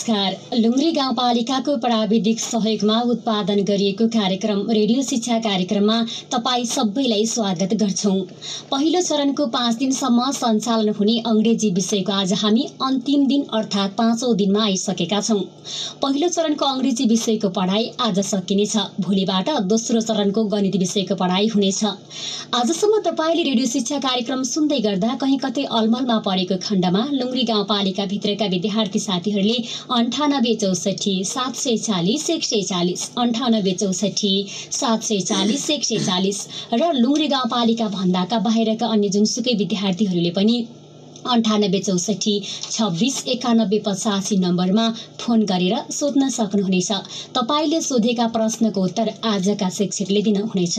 नमस्कार। लुङ्ग्री गाउँपालिकाको प्राविधिक सहयोगमा उत्पादन गरिएको कार्यक्रम रेडियो शिक्षा कार्यक्रममा तपाईँ सबैलाई स्वागत गर्छौं। पहिलो चरणको 5 दिनसम्म सञ्चालन हुने अंग्रेजी विषयको आज हामी अन्तिम दिन अर्थात् 5औं दिनमा आइसकेका छौं। पहिलो चरणको अंग्रेजी विषयको पढाइ आज सकिनेछ। भोलिबाट दोस्रो चरणको गणित विषयको पढाइ हुनेछ। आजसम्म तपाईले रेडियो शिक्षा कार्यक्रम सुन्दै गर्दा कहीँ कतै अलमलमा परेको खण्डमा लुङ्ग्री गाउँपालिका भित्रका विद्यार्थी साथीहरूले 9864 740 140 9864 740 140 र लुङ्ग्री गाउँपालिका भन्दाका बाहिरका अन्य जुनसुकै विद्यार्थीहरूले पनि 9864 26 91 85 नम्बरमा फोन गरेर सोध्न सक्नुहुनेछ। तपाईले सोधेका प्रश्नको उत्तर आजका शिक्षकले दिनुहुनेछ।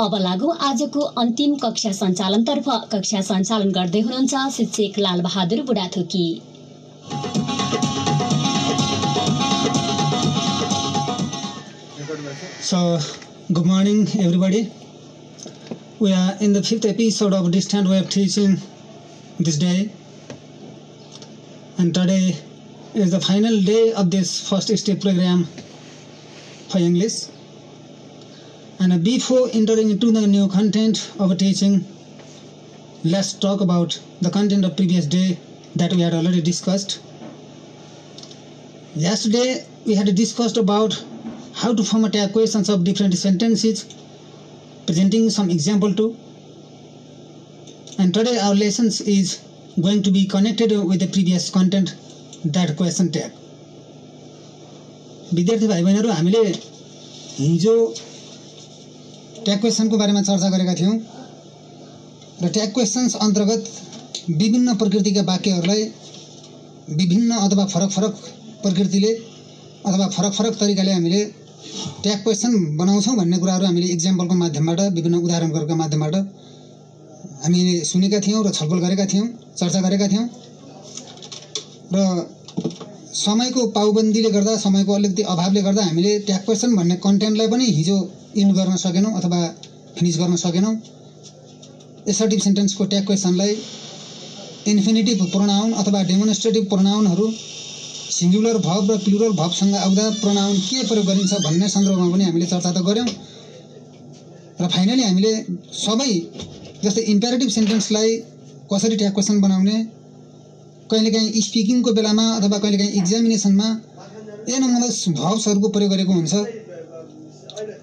अब लागौं आजको अन्तिम कक्षा सञ्चालनतर्फ। कक्षा सञ्चालन गर्दै हुनुहुन्छ शिक्षक Lal Bahadur Budhathoki. So, good morning everybody. We are in the 5th episode of Distant Web Teaching this day, and today is the final day of this first step program for English. And before entering into the new content of teaching, let's talk about the content of previous day that we had already discussed. Yesterday we had discussed about how to form tag questions of different sentences, presenting some example too. And today our lessons is going to be connected with the previous content, that question tag. विद्यार्थी भाइ बहिनीहरु, हामीले हिजो tag क्वेशनको बारेमा चर्चा गरेका थियौं र tag questions अन्तर्गत विभिन्न प्रकृतिका वाक्यहरूलाई विभिन्न अथवा फरक प्रकृतिले अथवा फरक तरिकाले हामीले ट्याग क्वेशन बनाउँछौं भन्ने कुराहरु हामीले एक्जाम्पलको माध्यमबाट विभिन्न उदाहरणहरुका माध्यमबाट हामीले सुनेका थियौं र छलफल गरेका थियौं, चर्चा गरेका थियौं। र समयको पाउबन्दीले गर्दा, समयको अलिकति अभावले गर्दा हामीले ट्याग क्वेशन भन्ने कन्टेन्टलाई पनि हिजो इन्ड गर्न सकेनौं अथवा फिनिश गर्न सकेनौं। एसर्टिभ सेन्टेन्सको ट्याग क्वेशनलाई इन्फिनिटिभ प्रोनाउन अथवा डेमोन्स्ट्रेटिभ प्रोनाउनहरु सिंगुलर भर्ब र प्लुरल भर्बसँग आउँदा प्रोनाउन के प्रयोग गरिन्छ भन्ने सन्दर्भमा पनि हामीले चर्चा त गर्यौं। र फाइनली हामीले सबै जस्तै इम्पेरेटिभ सेन्टेन्सलाई कसरी ट्याग क्वेशन बनाउने, कहिलेकाहीँ स्पिकिङको बेलामा अथवा कहिलेकाहीँ एक्जामिनेसनमा एनोमलस भर्ब्सहरुको प्रयोग गरेको हुन्छ।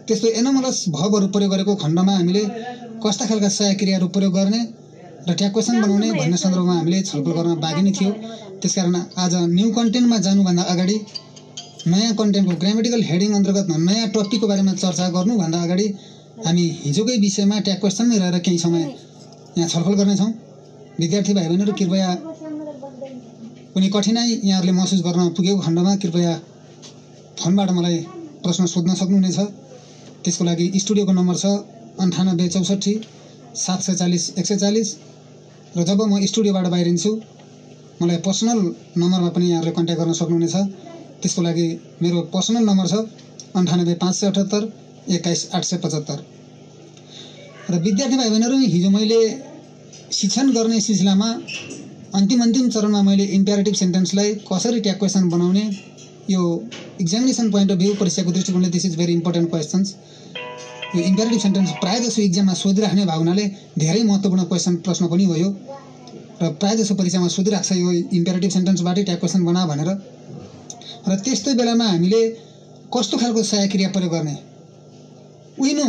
त्यस्तो एनोमलस भर्बहरु प्रयोग गरेको खण्डमा हामीले कस्ता खालका सहायक क्रियाहरु प्रयोग गर्ने र ट्याग क्वेशन बनाउने भन्ने सन्दर्भमा हामीले छलफल गर्न बाँकी नै थियो। त्यसकारण आज न्यू कन्टेन्टमा जानुभन्दा अगाडि, नयाँ कन्टेन्टको ग्रामेटिकल हेडिङ अन्तर्गत नयाँ टपिकको बारेमा चर्चा गर्नुभन्दा अगाडि हामी हिजोकै विषयमा ट्याग क्वेशनमै रहेर केही समय यहाँ छलफल गर्नेछौं। विद्यार्थी भाइ बहिनीहरु, कृपया कुनै कठिनाइ यहाँहरुले महसुस गर्न पुगेको खण्डमा कृपया फोनबाट मलाई प्रश्न सोध्न सक्नुहुनेछ। त्यसको लागि स्टुडियोको नम्बर छ 9864 740 140 र जब म स्टुडियोबाट बाहिरिन्छु मलाई पर्सनल नम्बरमा पनि यहाँहरुले कन्ट्याक्ट गर्न सक्नुहुनेछ। त्यसको लागि मेरो पर्सनल नम्बर छ 98578 21875। र विद्यार्थी भाइ बहिनीहरु, हिजो मैले शिक्षण गर्ने सिलसिलामा अन्तिम चरणमा मैले इम्पेरेटिभ सेन्टेन्सलाई कसरी ट्याग क्वेशन बनाउने, यो एक्जामिनेसन पोइन्ट अफ भ्यू, परीक्षाको दृष्टिकोणले this is very important questions. यो इम्पेरेटिभ सेन्टेन्स प्रायजसो एक्जाममा सोधिराख्ने भएको हुनाले धेरै महत्त्वपूर्ण प्रश्न पनि हो यो, र प्रायजसो परीक्षामा सोधिराख्छ यो इम्पेरेटिभ सेन्टेन्सबाटै ट्याग क्वेशन बना भनेर। र त्यस्तै बेलामा हामीले कस्तो खालको सहायक क्रिया प्रयोग गर्ने, we know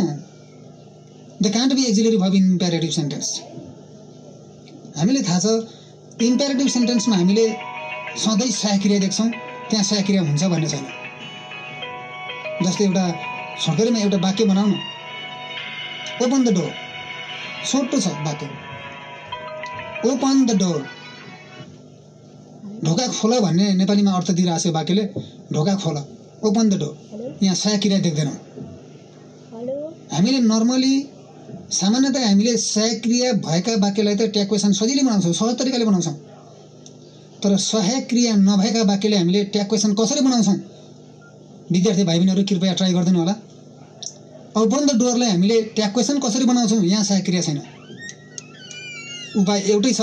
they can't be auxiliary verb in imperative sentence. हामीले थाहा छ इम्पेरेटिभ सेन्टेन्समा हामीले सधैँ सहायक क्रिया देख्छौं, त्यहाँ सहायक क्रिया हुन्छ भन्ने छैन। जस्तै एउटा छोटकरीमा एउटा वाक्य बनाउनु, ओपन द डोर, छोटो छ वाक्य, ओपन द डोर, ढोका खोल भन्ने नेपालीमा अर्थ दिइरहेको छ वाक्यले, ढोका खोल, ओपन द डोर। यहाँ सहायक क्रिया देख्दैनौं। हामीले नर्मली सामान्यतया हामीले सहायक क्रिया भएका वाक्यलाई त ट्याग क्वेशन सजिलै बनाउँछौं, सहज तरिकाले बनाउँछौं। तर सहायक क्रिया नभएका वाक्यले हामीले ट्याग क्वेशन कसरी बनाउँछौं? विद्यार्थी भाइ बहिनीहरु कृपया ट्राई गर्दिनु होला। ओपन द डोरलाई हामीले ट्याग क्वेशन कसरी बनाउँछौं? यहाँ सहायक क्रिया छैन। उपाय एउटै छ,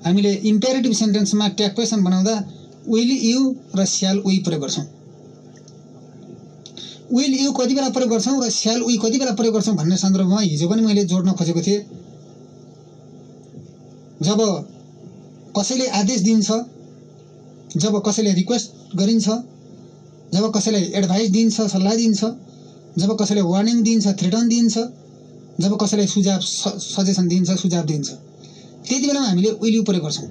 हामीले इम्पेरेटिभ सेन्टेन्समा ट्याग क्वेशन बनाउँदा विल यु र स्याल वी प्रयोग गर्छौं। विल यु कति बेला प्रयोग गर्छौं र स्याल वी कति बेला प्रयोग गर्छौं भन्ने सन्दर्भमा हिजो पनि मैले जोड्न खोजेको थिएँ। जब कसैले आदेश दिन्छ, जब कसैले रिक्वेस्ट गरिन्छ, जब कसैलाई एडभाइस दिन्छ, सल्लाह दिन्छ, जब कसैले वार्निङ दिन्छ, थ्रेटन दिन्छ, जब कसैलाई सुझाव सजेसन दिन्छ, सुझाव दिन्छ, त्यति बेलामा हामीले विल यु प्रयोग गर्छौं।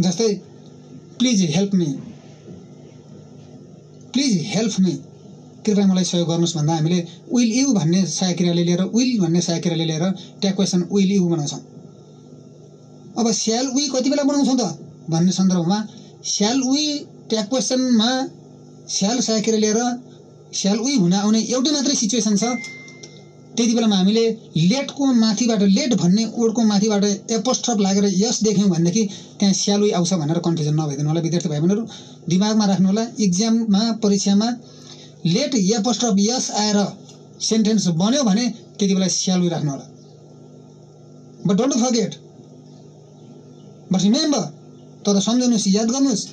जस्तै please help me, please help me, कृपया मलाई सहयोग गर्नुहोस् भन्दा हामीले विल यु भन्ने सहायक क्रियाले लिएर, विल भन्ने सहायक क्रियाले लिएर ट्याग क्वेसन विल यु बनाउँछौं। अब स्याल वी कति बेला बनाउँछौं त भन्ने सन्दर्भमा स्याल वी ट्याग क्वेसनमा स्याल सहायक क्रिया लिएर स्याल वी हुन आउने एउटै मात्रै सिचुएसन छ। त्यति बेलामा हामीले लेटको माथिबाट, लेट भन्ने वर्डको माथिबाट एपोस्ट्रोफ लागेर यस देख्यौं भनेदेखि त्यहाँ स्याल वी आउँछ भनेर कन्फ्युजन नभइदिनु होला विद्यार्थी भाइ बहिनीहरु। दिमागमा राख्नु होला, एक्जाममा परीक्षामा लेट एपोस्ट्रोफ यस आएर सेन्टेन्स बन्यो भने त्यति बेला स्याल वी राख्नु होला। But don't forget, but remember, तर सम्झनुस्, याद गर्नुस्,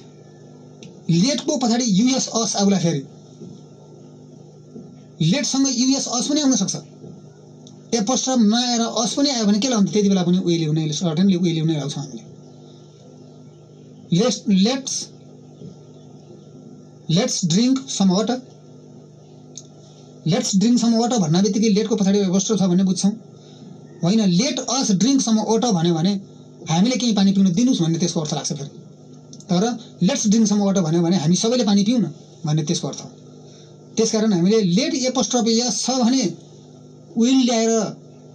लेटको पछाडि युएस अस आउला। फेरि लेटसँग युएस अस पनि आउन सक्छ। एपोस्ट्रोफ नआएर अस पनि आयो भने के लाउँछ? त्यति बेला पनि विल यु नै, सर्टेनली विल यु नै लाउँछौं हामीले। Let's drink some water, let's drink some water भन्ने बित्तिकै लेटको पछाडि एपोस्ट्रोफ छ भन्ने बुझ्छौं। होइन, let us drink some water भन्यो भने हामीले केही पानी पिउन दिनुस् भन्ने त्यसको अर्थ लाग्छ। फेरि तर लेट्स ड्रिङ्क सम वाटर भन्यो भने हामी सबैले पानी पिउँ न भन्ने त्यसको अर्थ हो। त्यसकारण हामीले लेट एपोस्ट्रोफ यस छ भने विल ल्याएर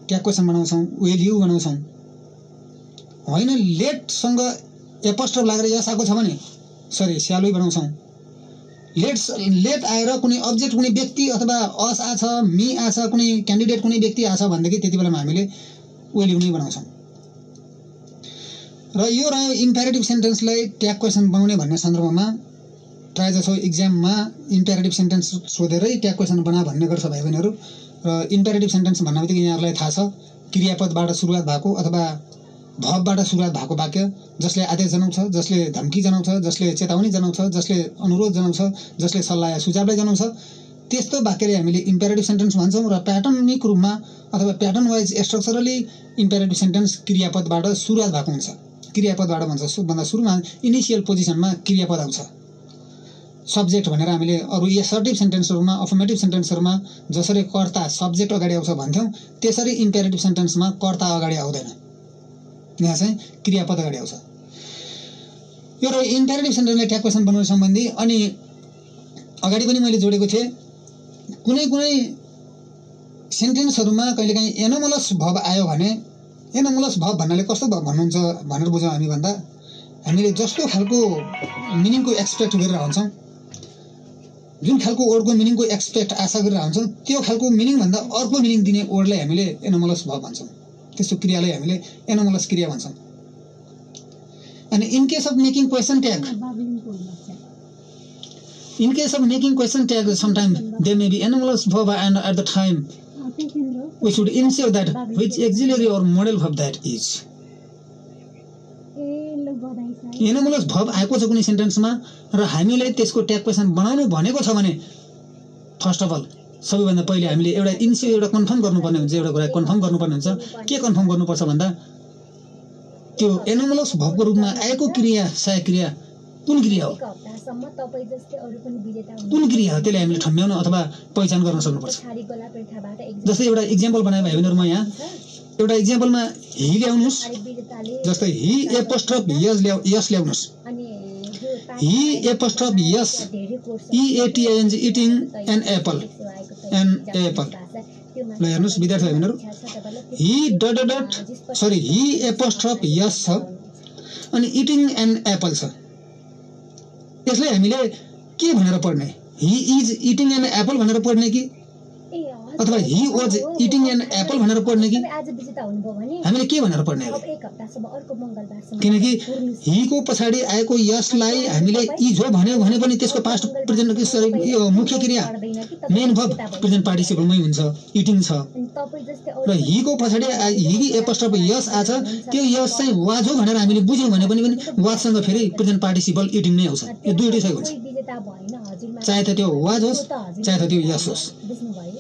ट्याग क्वेसन बनाउँछौं, विल यु बनाउँछौं। होइन, लेटसँग एपोस्ट्रोफ लागेर यस आएको छ भने सरी स्याल वी बनाउँछौं। लेट आएर कुनै अब्जेक्ट, कुनै व्यक्ति अथवा अस आछ, मी आछ, कुनै क्यान्डिडेट, कुनै व्यक्ति आछ भनेदेखि त्यति बेलामा हामीले विल यु नै बनाउँछौं। र यो रह्यो इम्पेरेटिभ सेन्टेन्सलाई ट्याग क्वेसन बनाउने भन्ने सन्दर्भमा। प्रायःजसो एक्जाममा इम्पेरेटिभ सेन्टेन्स सोधेरै ट्याग क्वेसन बना भन्ने गर्छ भाइ बहिनीहरु। र इम्पेरेटिभ सेन्टेन्स भन्ने बित्तिकै यहाँहरुलाई थाहा छ, क्रियापदबाट सुरुवात भएको अथवा भबबाट सुरुवात भएको वाक्य, जसले आदेश जनाउँछ, जसले धम्की जनाउँछ, जसले चेतावनी जनाउँछ, जसले अनुरोध जनाउँछ, जसले सल्लाह या सुझावलाई जनाउँछ, त्यस्तो वाक्यले हामीले इम्पेरेटिभ सेन्टेन्स भन्छौं। र प्याटर्निक रूपमा अथवा pattern wise structurally imperative sentence क्रियापदबाट सुरुवात भएको हुन्छ। क्रियापदबाट भन्छ, भन्दा सुरुमा इनिशियल पोजिसनमा क्रियापद आउँछ। सब्जेक्ट भनेर हामीले अरु एसर्टिभ सेन्टेन्सहरुमा, अफर्मेटिभ सेन्टेन्सहरुमा जसरी कर्ता सब्जेक्ट अगाडि आउँछ भन्थ्यौं, त्यसरी इम्पेरेटिभ सेन्टेन्समा कर्ता अगाडि आउँदैन, यहाँ चाहिँ क्रियापद अगाडि आउँछ। यो र इम्पेरेटिभ सेन्टेन्सले ट्याग क्वेसन बनाउन सम्बन्धी। अनि अगाडि पनि मैले जोडेको थिएँ, कुनै कुनै सेन्टेन्सहरुमा कहिलेकाहीँ एनोमलस भब आयो भने, एनोमलस भब भन्नाले कस्तो भब भन्नुहुन्छ भनेर बुझौँ हामी भन्दा, हामीले जस्तो खालको मिनिङको एक्सपेक्ट गरेर हुन्छौं, जुन खालको वर्डको मिनिङको एक्सपेक्ट आशा गरेर हुन्छौं, त्यो खालको मिनिङ भन्दा अर्को मिनिङ दिने वर्डलाई हामीले एनोमलस भब भन्छौं। त्यस्तो क्रियालाई हामीले एनोमलस क्रिया भन्छौं। अनि in case of making question tag, in case of making question tag, sometimes there may be anomalous verb, and at the time we should ensure that which auxiliary or modal verb that is. Anomalous verb आएको छ कुनै सेन्टेन्समा र हामीले त्यसको tag question बनाउनु भनेको छ भने फर्स्ट अफ अल सबैभन्दा पहिले हामीले एउटा इन्स्योर, एउटा कन्फर्म गर्नुपर्ने हुन्छ। एउटा कुरा कन्फर्म गर्नुपर्ने हुन्छ। के कन्फर्म गर्नुपर्छ भन्दा त्यो एनोमलस भबको रूपमा आएको क्रिया, सहायक क्रिया कुन क्रिया हो, कुन क्रिया हो, त्यसले हामीले ठम्ब्याउन अथवा पहिचान गर्न सक्नुपर्छ। जस्तै एउटा इक्जाम्पल बनाए भाइ बहिनीहरु, म यहाँ एउटा इक्जाम्पलमा हि ल्याउनुस्। जस्तै हि एपोस्ट्रोफ यस ल्याउनुस्। He apostrophe s EATING, eating an apple, an apple. ल हेर्नुस् विद्यार्थी भाइ बहिनीहरु, हि एपोस्ट्रोफ यस छ अनि इटिङ एन एप्पल छ। यसलाई हामीले के भनेर पढ्ने? He is eating an apple भनेर पढ्ने कि अथवा he was eating an apple भनेर पढ्ने कि आज विजेता हुनुभयो भने हामीले के भनेर पढ्ने हो? अब एक हप्तासम्म अर्को मङ्गलबारसम्म किनकि हीको पछाडि आएको यसलाई हामीले इज हो भन्यो भने पनि त्यसको पास्ट प्रेजेन्ट मुख्य क्रिया मेन भर्ब प्रेजेन्ट पार्टिसिपलमै हुन्छ, इटिङ छ। अनि तपाईँ जस्तै र हीको पछाडि ही एपोस्ट्रोफ यस आछ, त्यो यस चाहिँ वाज हो भनेर हामीले बुझ्यौँ भने पनि वाजसँग फेरि प्रेजेन्ट पार्टिसिपल इटिङ नै आउँछ। यो दुईटै सही हुन्छ, कोही विजेता भएन हजुरमा, चाहे त त्यो वाज होस् चाहे त त्यो यस होस्, बुझ्नुभयो?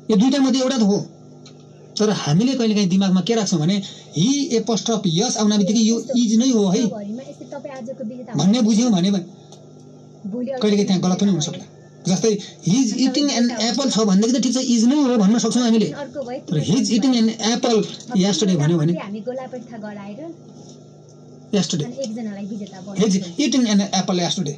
यो दुईटा मध्ये एउटा त हो। तर हामीले कहिलेकाहीँ दिमागमा के राख्छौँ भने ही एपोस्ट्रोफ यस आउन बित्तिकै यो इज नै हो है भरिमा यस्तै तपाईँ आजको विजेता भन्ने बुझ्यौँ भने भोलि कहिलेकाहीँ त्यहाँ गलत पनि हुनसक्छ। जस्तै हिज इटिङ एन एप्पल छ भनेदेखि त ठिक छ इज नै हो भन्न सक्छौँ हामीले। अर्को भयो तर हिज इटिङ एन एप्पल यस्टरडे भन्यो भने हामी गोलापेट्टा गराएर यस्टरडे अनि एकजनालाई विजेता हिज बनाउँछौँ। इटिङ एन एप्पल यस्टरडे,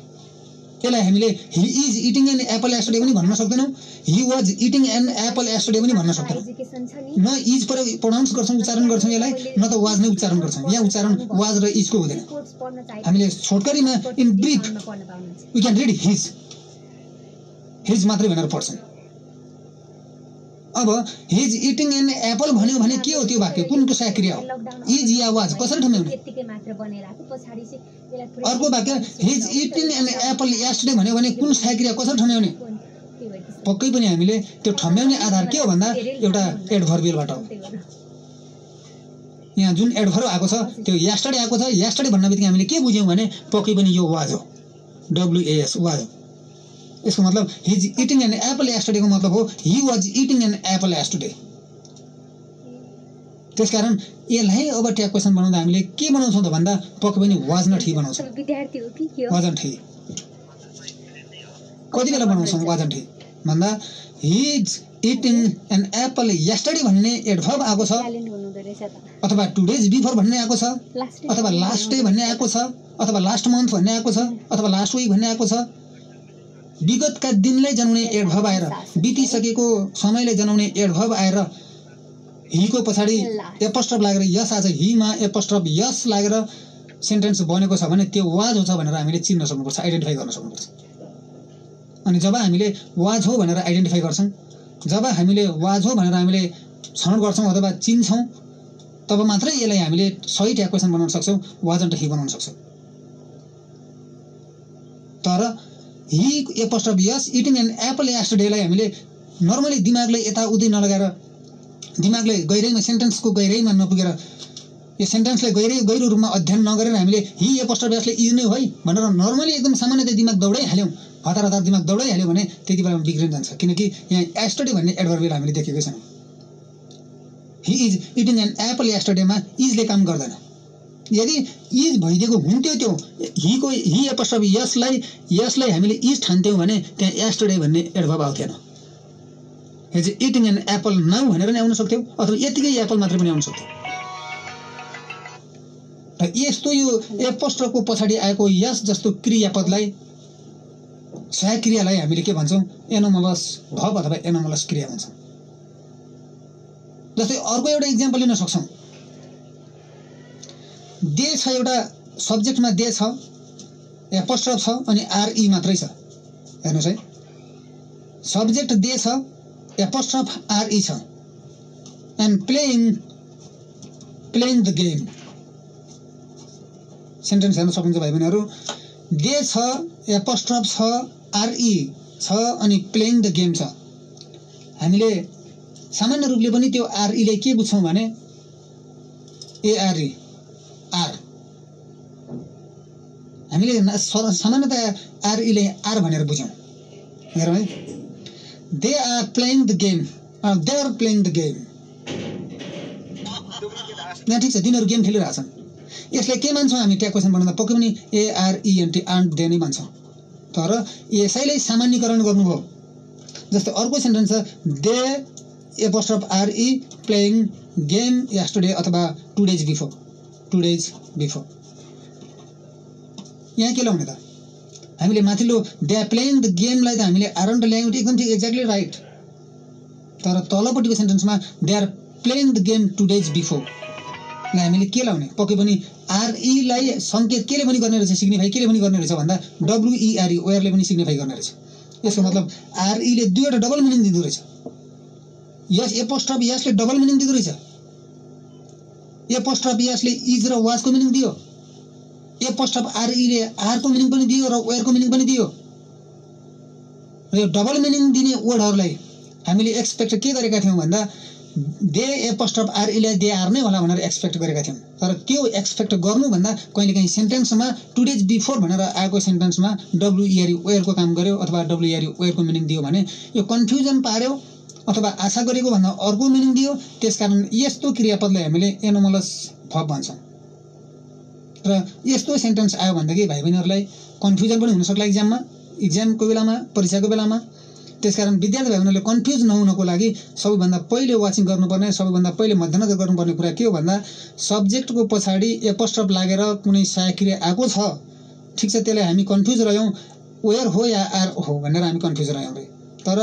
यसलाई हामीले he is eating an apple yesterday पनि भन्न सक्दैनौँ, he was eating an apple yesterday पनि भन्न सक्दैनौँ। एजुकेसन छ नि, न इज प्रोनाउन्स गर्छौँ, उच्चारण गर्छौँ यसलाई, न त वाज नै उच्चारण गर्छौँ। यहाँ उच्चारण वाज र इजको हुँदैन। कोर्स पढ्न चाहियो हामीले छोटकरीमा इन ब्रिफ पढ्न पाउनुहुन्छ। वी क्यान रिड हिज मात्रै भनेर पढ्छौँ। अब हिज इटिङ एन एप्पल भन्यो भने के हो त्यो वाक्य, कुन कुन क्रिया हो? इज या वाज कसरी ठम्याउने? त्यतिकै मात्र बनाइराख्यो, पछाडि चाहिँ त्यसलाई थोरै अर्को वाक्य हिज इटिङ एन एप्पल यस्टरडे भन्यो भने कुन क्रिया कसरी ठम्याउने? त्यही भएर त्यस्तो पक्कै पनि हामीले त्यो ठम्याउने आधार के हो भन्दा एउटा एडभर्बियलबाट हो। त्यही भएर यहाँ जुन एडभर्ब आएको छ त्यो यस्टरडे आएको छ, यस्टरडे भन्न बित्तिकै हामीले के बुझ्यौँ भने पक्कै पनि यो वाज हो, WAS वाज हो। यसको मतलब हिज इटिङ एन एप्पल यस्टरडेको मतलब हो he was eating an apple yesterday. त्यसकारण यसलाई अब ट्याग क्वेसन बनाउँदा हामीले के बनाउँछौँ त भन्दा पक्कै पनि वाज नट ही बनाउँछौँ। विद्यार्थी हो कि के हो? वाज नट ही कति बेला बनाउँछौँ वाज नट ही भन्दा हिज इटिङ एन एप्पल यस्टरडे भन्ने एडभर्ब आएको छ, ट्यालेन्ट हुनुहुँदो रहेछ त। अथवा 2 days बिफोर भन्ने आएको छ, लास्ट अथवा लास्ट डे भन्ने आएको छ, अथवा लास्ट मन्थ भन्ने आएको छ, अथवा लास्ट विक भन्ने आएको छ। विगतका दिनलाई जनाउने एडभर्ब आएर, बितिसकेको समयलाई जनाउने एडभर्ब आएर हीको पछाडि एपोस्ट्रोफ लागेर यस आज हीमा एपोस्ट्रोफ यस लागेर सेन्टेन्स बनेको छ भने त्यो वाज हो छ भनेर हामीले चिन्न सक्नुपर्छ, आइडेन्टिफाई गर्न सक्नुपर्छ। अनि जब हामीले वाज हो भनेर आइडेन्टिफाई गर्छौँ, जब हामीले वाज हो भनेर हामीले छनौट गर्छौँ अथवा चिन्छौँ, तब मात्रै यसलाई हामीले सही ट्याग क्वेसन बनाउन सक्छौँ, वाज एन्ड ही बनाउन सक्छौँ। तर he apostrophe s eating an apple यस्टरडेलाई हामीले नर्मली दिमागलाई यताउति नलगाएर, दिमागलाई गहिराइमा सेन्टेन्सको गहिराइमा नपुगेर, यो सेन्टेन्सलाई गहिरो रूपमा अध्ययन नगरेर हामीले ही एपोस्ट्रोफ यसले इज नै हो है भनेर नर्मली एकदम सामान्यतया दिमाग दौडाइहाल्यौँ, हतार दिमाग दौडाइहाल्यो भने त्यति बेला बिग्रिन जान्छ। किनकि यहाँ यस्टरडे भन्ने एडभर्बियल हामीले देखेकै छैनौँ। He is eating an apple यस्टरडेमा इजले काम गर्दैन। यदि इज भइदिएको हुन्थ्यो त्यो ही एपोस्ट्रोफ यसलाई हामीले इज ठान्थ्यौँ भने त्यहाँ यस्टरडे भन्ने एडभर्ब आउँथेन। हिज इटिङ एन एप्पल नाउ भनेर नै आउन सक्थ्यो, अथवा यतिकै एप्पल मात्रै पनि आउन सक्थ्यो। र यस्तो यो एपोस्ट्रोफको पछाडि आएको यस जस्तो क्रियापदलाई, सहायक क्रियालाई हामीले के भन्छौँ? एनोमलस भर्ब अथवा एनोमलस क्रिया भन्छौँ। जस्तै अर्को एउटा इक्जाम्पल लिन सक्छौँ। दे छ, एउटा सब्जेक्टमा दे छ, एपोस्ट्रोफ छ अनि RE मात्रै छ। हेर्नुहोस् है, सब्जेक्ट दे छ, एपोस्ट्रोफ RE छ। And playing the game. Sentence हेर्न सक्नुहुन्छ भाइ बहिनीहरू। दे छ, एपोस्ट्रोफ छ, RE छ अनि प्लेइङ द गेम छ। हामीले सामान्य रूपले पनि त्यो RE लाई के बुझ्छौँ भने ARE आर। हामीले सामान्यतया RE लाई आर भनेर बुझ्यौँ। हेरौँ है, they are playing the game, they are playing the game. यहाँ ठिक छ, तिनीहरू गेम खेलिरहेछन्। यसलाई के मान्छौँ हामी ट्याग क्वेसन बनाउँदा? पक्कै पनि ARENT आर्न्ट दे नै मान्छौँ। तर यसैलाई सामान्यकरण गर्नुभयो। जस्तै अर्को सेन्टेन्स छ, they apostrophe RE playing game yesterday अथवा 2 days बिफोर। 2 days बिफोर यहाँ के लाउने त? हामीले माथिल्लो दे आर प्लेइङ द गेमलाई त हामीले आरन्ट ल्यायौँ, एकदम ठिक, एक्ज्याक्टली राइट। तर तलपट्टिको सेन्टेन्समा they are playing the game 2 days before लाई हामीले के लाउने? पक्कै पनि RE लाई सङ्केत केले पनि गर्ने रहेछ, सिग्निफाई केले पनि गर्ने रहेछ भन्दा WERE वेयरले पनि सिग्निफाई गर्ने रहेछ। यसको मतलब RE ले दुईवटा डबल मिनिङ दिँदो रहेछ। यस एपोस्ट्रोफ यसले डबल मिनिङ दिँदो रहेछ। एपोस्ट्रोफ यसले इज र वाजको मिनिङ दियो, एपोस्ट्रोफ आरईले आरको मिनिङ पनि दियो र वेयरको मिनिङ पनि दियो। र यो डबल मिनिङ दिने वर्डहरूलाई हामीले एक्सपेक्ट के गरेका थियौँ भन्दा दे एपोस्ट्रोफ आरईले दे आर नै होला भनेर एक्सपेक्ट गरेका थियौँ। तर त्यो एक्सपेक्ट गर्नुभन्दा कहिलेकाहीँ सेन्टेन्समा 2 days बिफोर भनेर आएको सेन्टेन्समा डब्लुइआरई वेयरको काम गर्यो अथवा डब्लुइआरई वेयरको मिनिङ दियो भने यो कन्फ्युजन पार्यो अथवा आशा गरेको भन्दा अर्को मिनिङ दियो। त्यसकारण यस्तो क्रियापदलाई हामीले एनोमलस भर्ब भन्छौँ। र यस्तो सेन्टेन्स आयो भनेदेखि भाइ बहिनीहरूलाई कन्फ्युजन पनि हुनसक्ला इक्जामको बेलामा, परीक्षाको बेलामा। त्यसकारण विद्यार्थी भाइ बहिनीहरूले कन्फ्युज नहुनको लागि सबैभन्दा पहिले वाचिङ गर्नुपर्ने, सबैभन्दा पहिले मध्यनजर गर्नुपर्ने कुरा के हो भन्दा सब्जेक्टको पछाडि एपोस्ट्रोफ लागेर कुनै सहायक क्रिया आएको छ, ठिक छ, त्यसलाई हामी कन्फ्युज रह्यौँ वेयर हो या आर हो भनेर हामी कन्फ्युज रह्यौँ रे। तर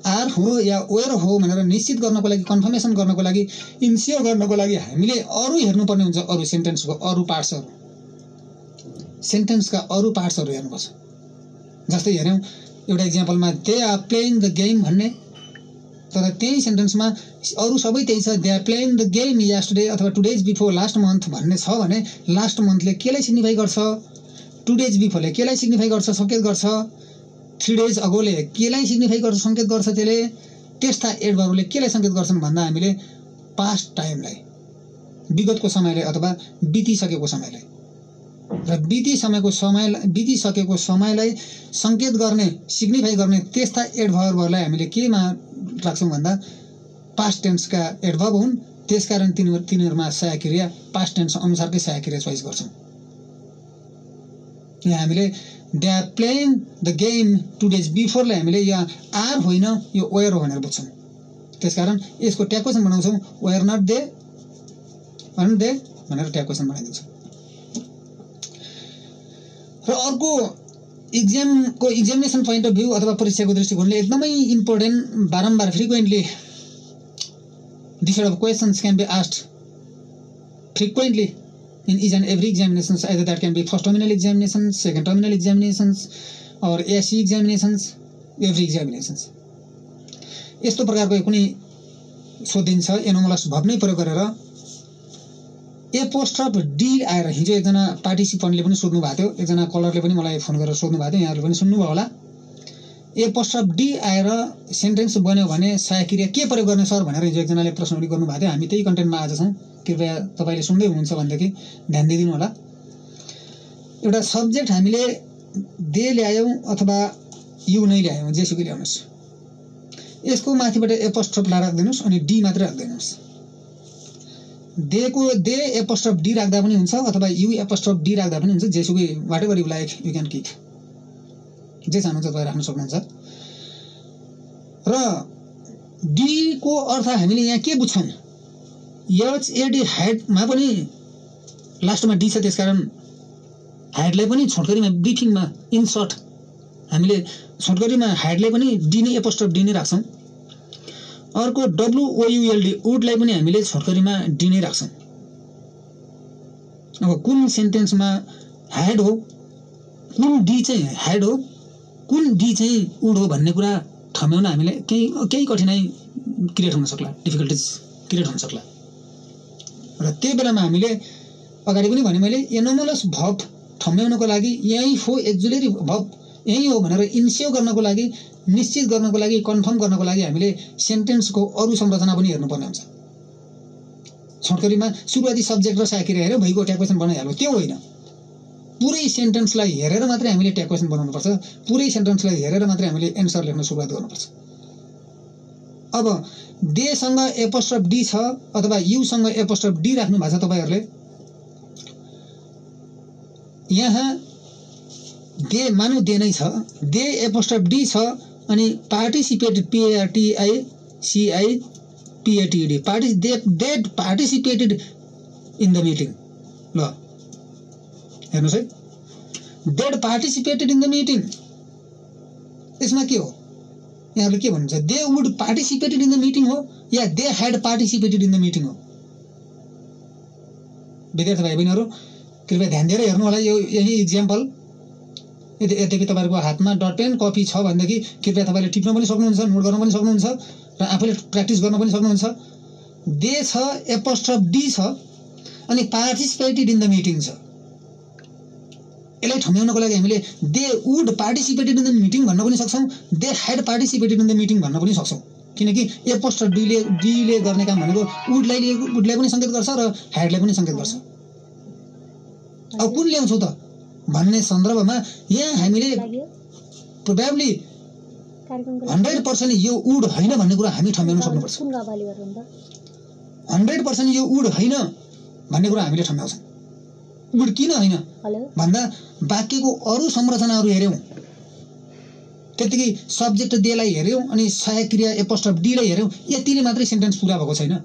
आर हो या वेयर हो भनेर निश्चित गर्नको लागि, कन्फर्मेसन गर्नको लागि, इन्स्योर गर्नको लागि हामीले अरू हेर्नुपर्ने हुन्छ, अरू सेन्टेन्सको अरू पार्ट्सहरू, सेन्टेन्सका अरू पार्ट्सहरू हेर्नुपर्छ। जस्तै हेऱ्यौँ एउटा इक्जाम्पलमा they are playing the game भन्ने, तर त्यही सेन्टेन्समा अरू सबै त्यही छ, they are playing the game yesterday अथवा 2 days बिफोर लास्ट मन्थ भन्ने छ भने लास्ट मन्थले केलाई सिग्निफाई गर्छ, 2 days बिफोरले केलाई सिग्निफाई गर्छ, सङ्केत गर्छ, 3 days अगोले केलाई सिग्निफाई गर्छ, सङ्केत गर्छ, त्यसले त्यस्ता एडभर्बले केलाई सङ्केत गर्छन् भन्दा हामीले पास्ट टाइमलाई, विगतको समयलाई अथवा बितिसकेको समयलाई, र बितिसकेको समयलाई सङ्केत गर्ने, सिग्निफाई गर्ने त्यस्ता एडभर्बहरूलाई हामीले केमा राख्छौँ भन्दा पास्ट टेन्सका एडभर्ब हुन्। त्यसकारण तिनीहरूमा सहायक क्रिया पास्ट टेन्स अनुसारकै सहायक क्रिया चोइस गर्छौँ। यहाँ हामीले they are playing the game 2 days बिफोरलाई हामीले यहाँ आर होइन यो वेयर हो भनेर बुझ्छौँ। त्यसकारण यसको ट्याग क्वेसन बनाउँछौँ, वेयर नट दे भनेर ट्याग क्वेसन बनाइदिन्छौँ। र अर्को एक्जामिनेसन पोइन्ट अफ भ्यू अथवा परीक्षाको दृष्टिकोणले एकदमै इम्पोर्टेन्ट, बारम्बार frequently this set of questions can be asked frequently in each and every examinations, either that can be first terminal examinations, second terminal examinations or SE examinations, every examinations. यस्तो प्रकारको कुनै सोधिन्छ anomalous verb नै प्रयोग गरेर apostrophe D आएर, हिजो एकजना पार्टिसिपेन्टले पनि सोध्नु भएको थियो, एकजना कलरले पनि मलाई फोन गरेर सोध्नु भएको थियो, यहाँहरूले पनि सुन्नुभयो होला। एपोस्ट्रोफ डी आएर सेन्टेन्स बन्यो भने सहायक क्रिया के प्रयोग गर्ने सर भनेर हिजो एकजनाले प्रश्नहरू गर्नुभएको थियो। हामी त्यही कन्टेन्टमा आज छौँ, कृपया तपाईँले सुन्दै हुनुहुन्छ भनेदेखि ध्यान दिइदिनु होला। एउटा सब्जेक्ट हामीले दे ल्यायौँ अथवा यु नै ल्यायौँ, जेसुकै ल्याउनुहोस्, यसको माथिबाट एपोस्ट्रोफ राखिदिनुहोस् अनि डी मात्रै राखिदिनुहोस्। दे एपोस्ट्रोफ डी राख्दा पनि हुन्छ अथवा यु एपोस्ट्रोफ डी राख्दा पनि हुन्छ, जेसुकै whatever you like you can keep, जे चाहनुहुन्छ तपाईँ राख्न सक्नुहुन्छ। र डी को अर्थ हामीले यहाँ के बुझ्छौँ, एचएडी हाइडमा पनि लास्टमा डी छ, त्यसकारण हाइडलाई पनि छोटकरीमा ब्रिफिङमा इन सर्ट हामीले छोटकरीमा हाइडलाई पनि डी नै एपोस्ट्रोफ डी नै राख्छौँ। अर्को डब्लुओयुएलडी वुडलाई पनि हामीले छोटकरीमा डी नै राख्छौँ। अब कुन सेन्टेन्समा हाइड हो, कुन डी चाहिँ हाइड हो, कुन डी चाहिँ वुड हो भन्ने कुरा ठम्याउन हामीलाई केही कठिनाइ क्रिएट हुन सक्ला, डिफिकल्टिज क्रिएट हुन सक्ला। र त्यो बेलामा हामीले अगाडि पनि भने मैले एनोमलस भर्ब ठम्याउनको लागि, यही हो एक्जुलेरी भर्ब यही हो भनेर इन्स्योर गर्नको लागि, निश्चित गर्नको लागि, कन्फर्म गर्नको लागि हामीले सेन्टेन्सको अरू संरचना पनि हेर्नुपर्ने हुन्छ। छोटकरीमा सुरुवाती सब्जेक्ट र सहायक क्रिया हेऱ्यो भइगयो ट्याग क्वेसन बनाइहाल्यो, त्यो होइन। पुरै सेन्टेन्सलाई हेरेर मात्रै हामीले ट्याग क्वेसन बनाउनुपर्छ, पुरै सेन्टेन्सलाई हेरेर मात्रै हामीले एन्सर लेख्न सुरुवात गर्नुपर्छ। अब देसँग एपोस्ट्रोफ डी छ अथवा युसँग एपोस्ट्रोफ डी राख्नु भएको छ तपाईँहरूले, यहाँ दे मानौ दे नै छ, दे एपोस्ट्रोफ डी छ अनि participated PARTICIPATED they participated in the meeting. ल हेर्नुहोस् है, देड पार्टिसिपेटेड इन द मिटिङ, यसमा के हो, यहाँहरूले के भन्नुहुन्छ, they would participated in the meeting हो या they had participated in the meeting हो। विद्यार्थी भाइ बहिनीहरू कृपया ध्यान दिएर हेर्नु होला। यही इक्जाम्पल यद्यपि तपाईँहरूको हातमा डट पेन कपी छ भनेदेखि कृपया तपाईँले टिप्न पनि सक्नुहुन्छ, नोट गर्न पनि सक्नुहुन्छ। र आफूले प्र्याक्टिस गर्न पनि सक्नुहुन्छ। दे छ एपोस्ट्रोफ डी छ अनि पार्टिसिपेटेड इन द मिटिङ छ। यसलाई ठम्याउनको लागि हामीले they would participated in the meeting भन्न पनि सक्छौँ, they had participated in the meeting भन्न पनि सक्छौँ, किनकि एपोस्ट्रोफ डीले गर्ने काम भनेको वुडलाई पनि सङ्केत गर्छ र ह्याडलाई पनि सङ्केत गर्छ। अब कुन ल्याउँछौ त भन्ने सन्दर्भमा यहाँ हामीले प्रोबेबली 100% यो वुड होइन भन्ने कुरा हामी ठम्याउन सक्नुपर्छ। 100% यो वुड होइन भन्ने कुरा हामीले ठम्याउँछौँ। वुड किन होइन भन्दा वाक्यको अरू संरचनाहरू हेऱ्यौँ, त्यतिकै सब्जेक्ट देलाई हेऱ्यौँ अनि सहायक क्रिया एपोस्ट्रोफ डीलाई हेऱ्यौँ, यतिले मात्रै सेन्टेन्स पुरा भएको छैन।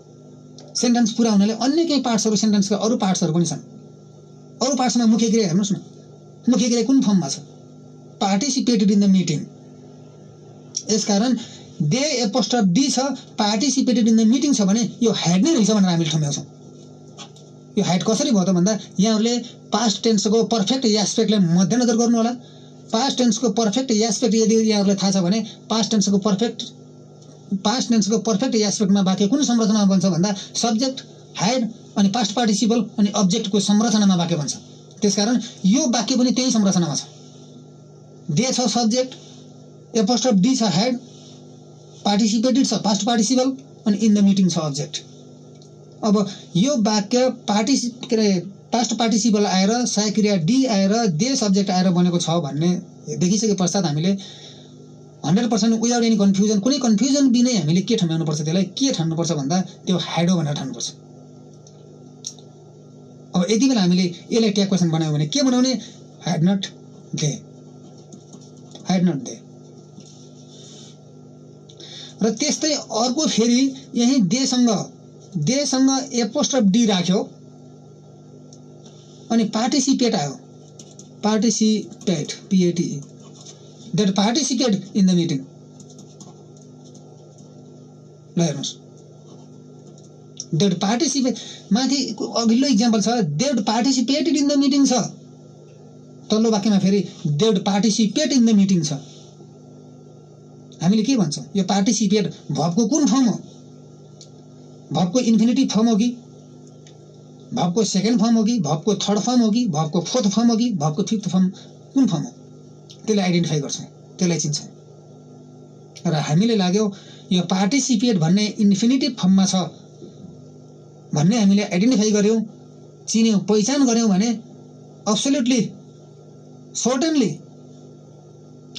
सेन्टेन्स पुरा हुनाले अन्य केही पार्ट्सहरू सेन्टेन्सका अरू पार्ट्सहरू पनि छन्। अरू पार्ट्समा मुख्य क्रिया हेर्नुहोस् न, मुख्य क्रिया कुन फर्ममा छ? Participated in the meeting. यसकारण दे एपोस्ट्रोफ डी छ पार्टिसिपेटेड इन द मिटिङ छ भने यो ह्याड नै रहेछ भनेर हामीले ठम्याउँछौँ। यो ह्याड कसरी भयो त भन्दा यहाँहरूले पास्ट टेन्सको पर्फेक्ट एस्पेक्टलाई मध्यनजर गर्नु होला। पास्ट टेन्सको पर्फेक्ट एस्पेक्ट यदि यहाँहरूलाई थाहा छ भने पास्ट टेन्सको पर्फेक्ट एस्पेक्टमा वाक्य कुन संरचनामा बन्छ भन्दा सब्जेक्ट, ह्याड अनि पास्ट पार्टिसिपल अनि अब्जेक्टको संरचनामा वाक्य बन्छ। त्यसकारण यो वाक्य पनि त्यही संरचनामा छ। दे छ सब्जेक्ट, एपोस्ट्रोफ डी छ ह्याड, पार्टिसिपेटेड छ पास्ट पार्टिसिपल अनि इन द मिटिङ छ अब्जेक्ट। अब यो वाक्य पास्ट पार्टिसिपल आएर सहायक क्रिया डी आएर दे सब्जेक्ट आएर बनेको छ भन्ने देखिसके पश्चात हामीले 100% विदाउट एनी कन्फ्युजन, कुनै कन्फ्युजन बिनै हामीले के ठम्याउनुपर्छ, त्यसलाई के ठान्नुपर्छ भन्दा त्यो ह्याड हो भनेर ठान्नुपर्छ। अब यति बेला हामीले यसलाई ट्याग क्वेसन बनायौँ भने के बनाउने? Had not they, had not they. र त्यस्तै अर्को फेरि यही देसँग एपोस्ट्रोफ डी राख्यो अनि पार्टिसिपेट आयो, participate PATE, that participate in the meeting. ल हेर्नुहोस्, द्याट पार्टिसिपेट माथि अघिल्लो इक्जाम्पल छ that participated in the meeting छ, तल्लो वाक्यमा फेरि that participate in the meeting छ। हामीले के भन्छौँ? यो पार्टिसिपेट भर्बको कुन फर्म हो? भर्बको इन्फिनिटिभ फर्म हो कि भर्बको सेकेन्ड फर्म हो कि भर्बको थर्ड फर्म हो कि भर्बको फोर्थ फर्म हो कि भर्बको फिफ्थ फर्म? कुन फर्म हो? त्यसलाई आइडेन्टिफाई गर्छौँ, त्यसलाई चिन्छौँ। र हामीले लाग्यो यो पार्टिसिपेट भन्ने इन्फिनिटिभ फर्ममा छ भन्ने हामीले आइडेन्टिफाई गऱ्यौँ, चिन्यौँ, पहिचान गऱ्यौँ भने अब्सोल्युटली सर्टेनली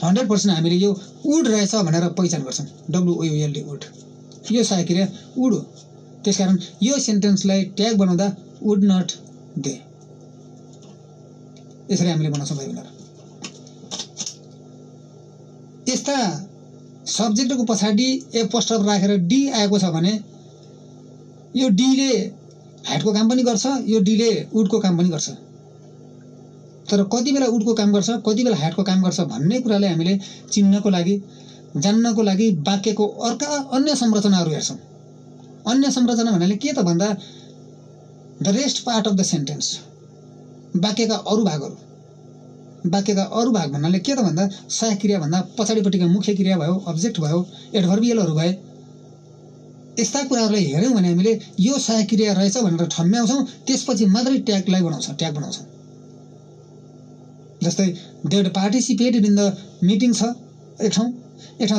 100% हामीले यो वुड रहेछ भनेर पहिचान गर्छौँ। WOULD वुड, यो सहायक क्रिया वुड हो। त्यसकारण यो सेन्टेन्सलाई ट्याग बनाउँदा वुड नट दे, यसरी हामीले बनाउँछौँ भाइ बहिनीहरु। यस्ता सब्जेक्टको पछाडि एपोस्ट्रोफ राखेर डी आएको छ भने यो डीले ह्याडको काम पनि गर्छ, यो डीले वुडको काम पनि गर्छ। तर कति बेला वुडको काम गर्छ, कति बेला ह्याडको काम गर्छ भन्ने कुरालाई हामीले चिन्नको लागि, जान्नको लागि वाक्यको अन्य संरचनाहरू हेर्छौँ। अन्य संरचना भन्नाले के त भन्दा the rest part of the sentence, वाक्यका अरू भागहरू। वाक्यका अरू भाग भन्नाले के त भन्दा सहायक क्रिया भन्दा पछाडिपट्टिका मुख्य क्रिया भयो, अब्जेक्ट भयो, एडभर्बियलहरू भए, यस्ता कुराहरूलाई हेऱ्यौँ भने हामीले यो सहायक क्रिया रहेछ भनेर ठम्याउँछौँ। त्यसपछि मात्रै ट्याग बनाउँछौँ। जस्तै देड पार्टिसिपेटेड इन द मिटिङ छ एक ठाउँ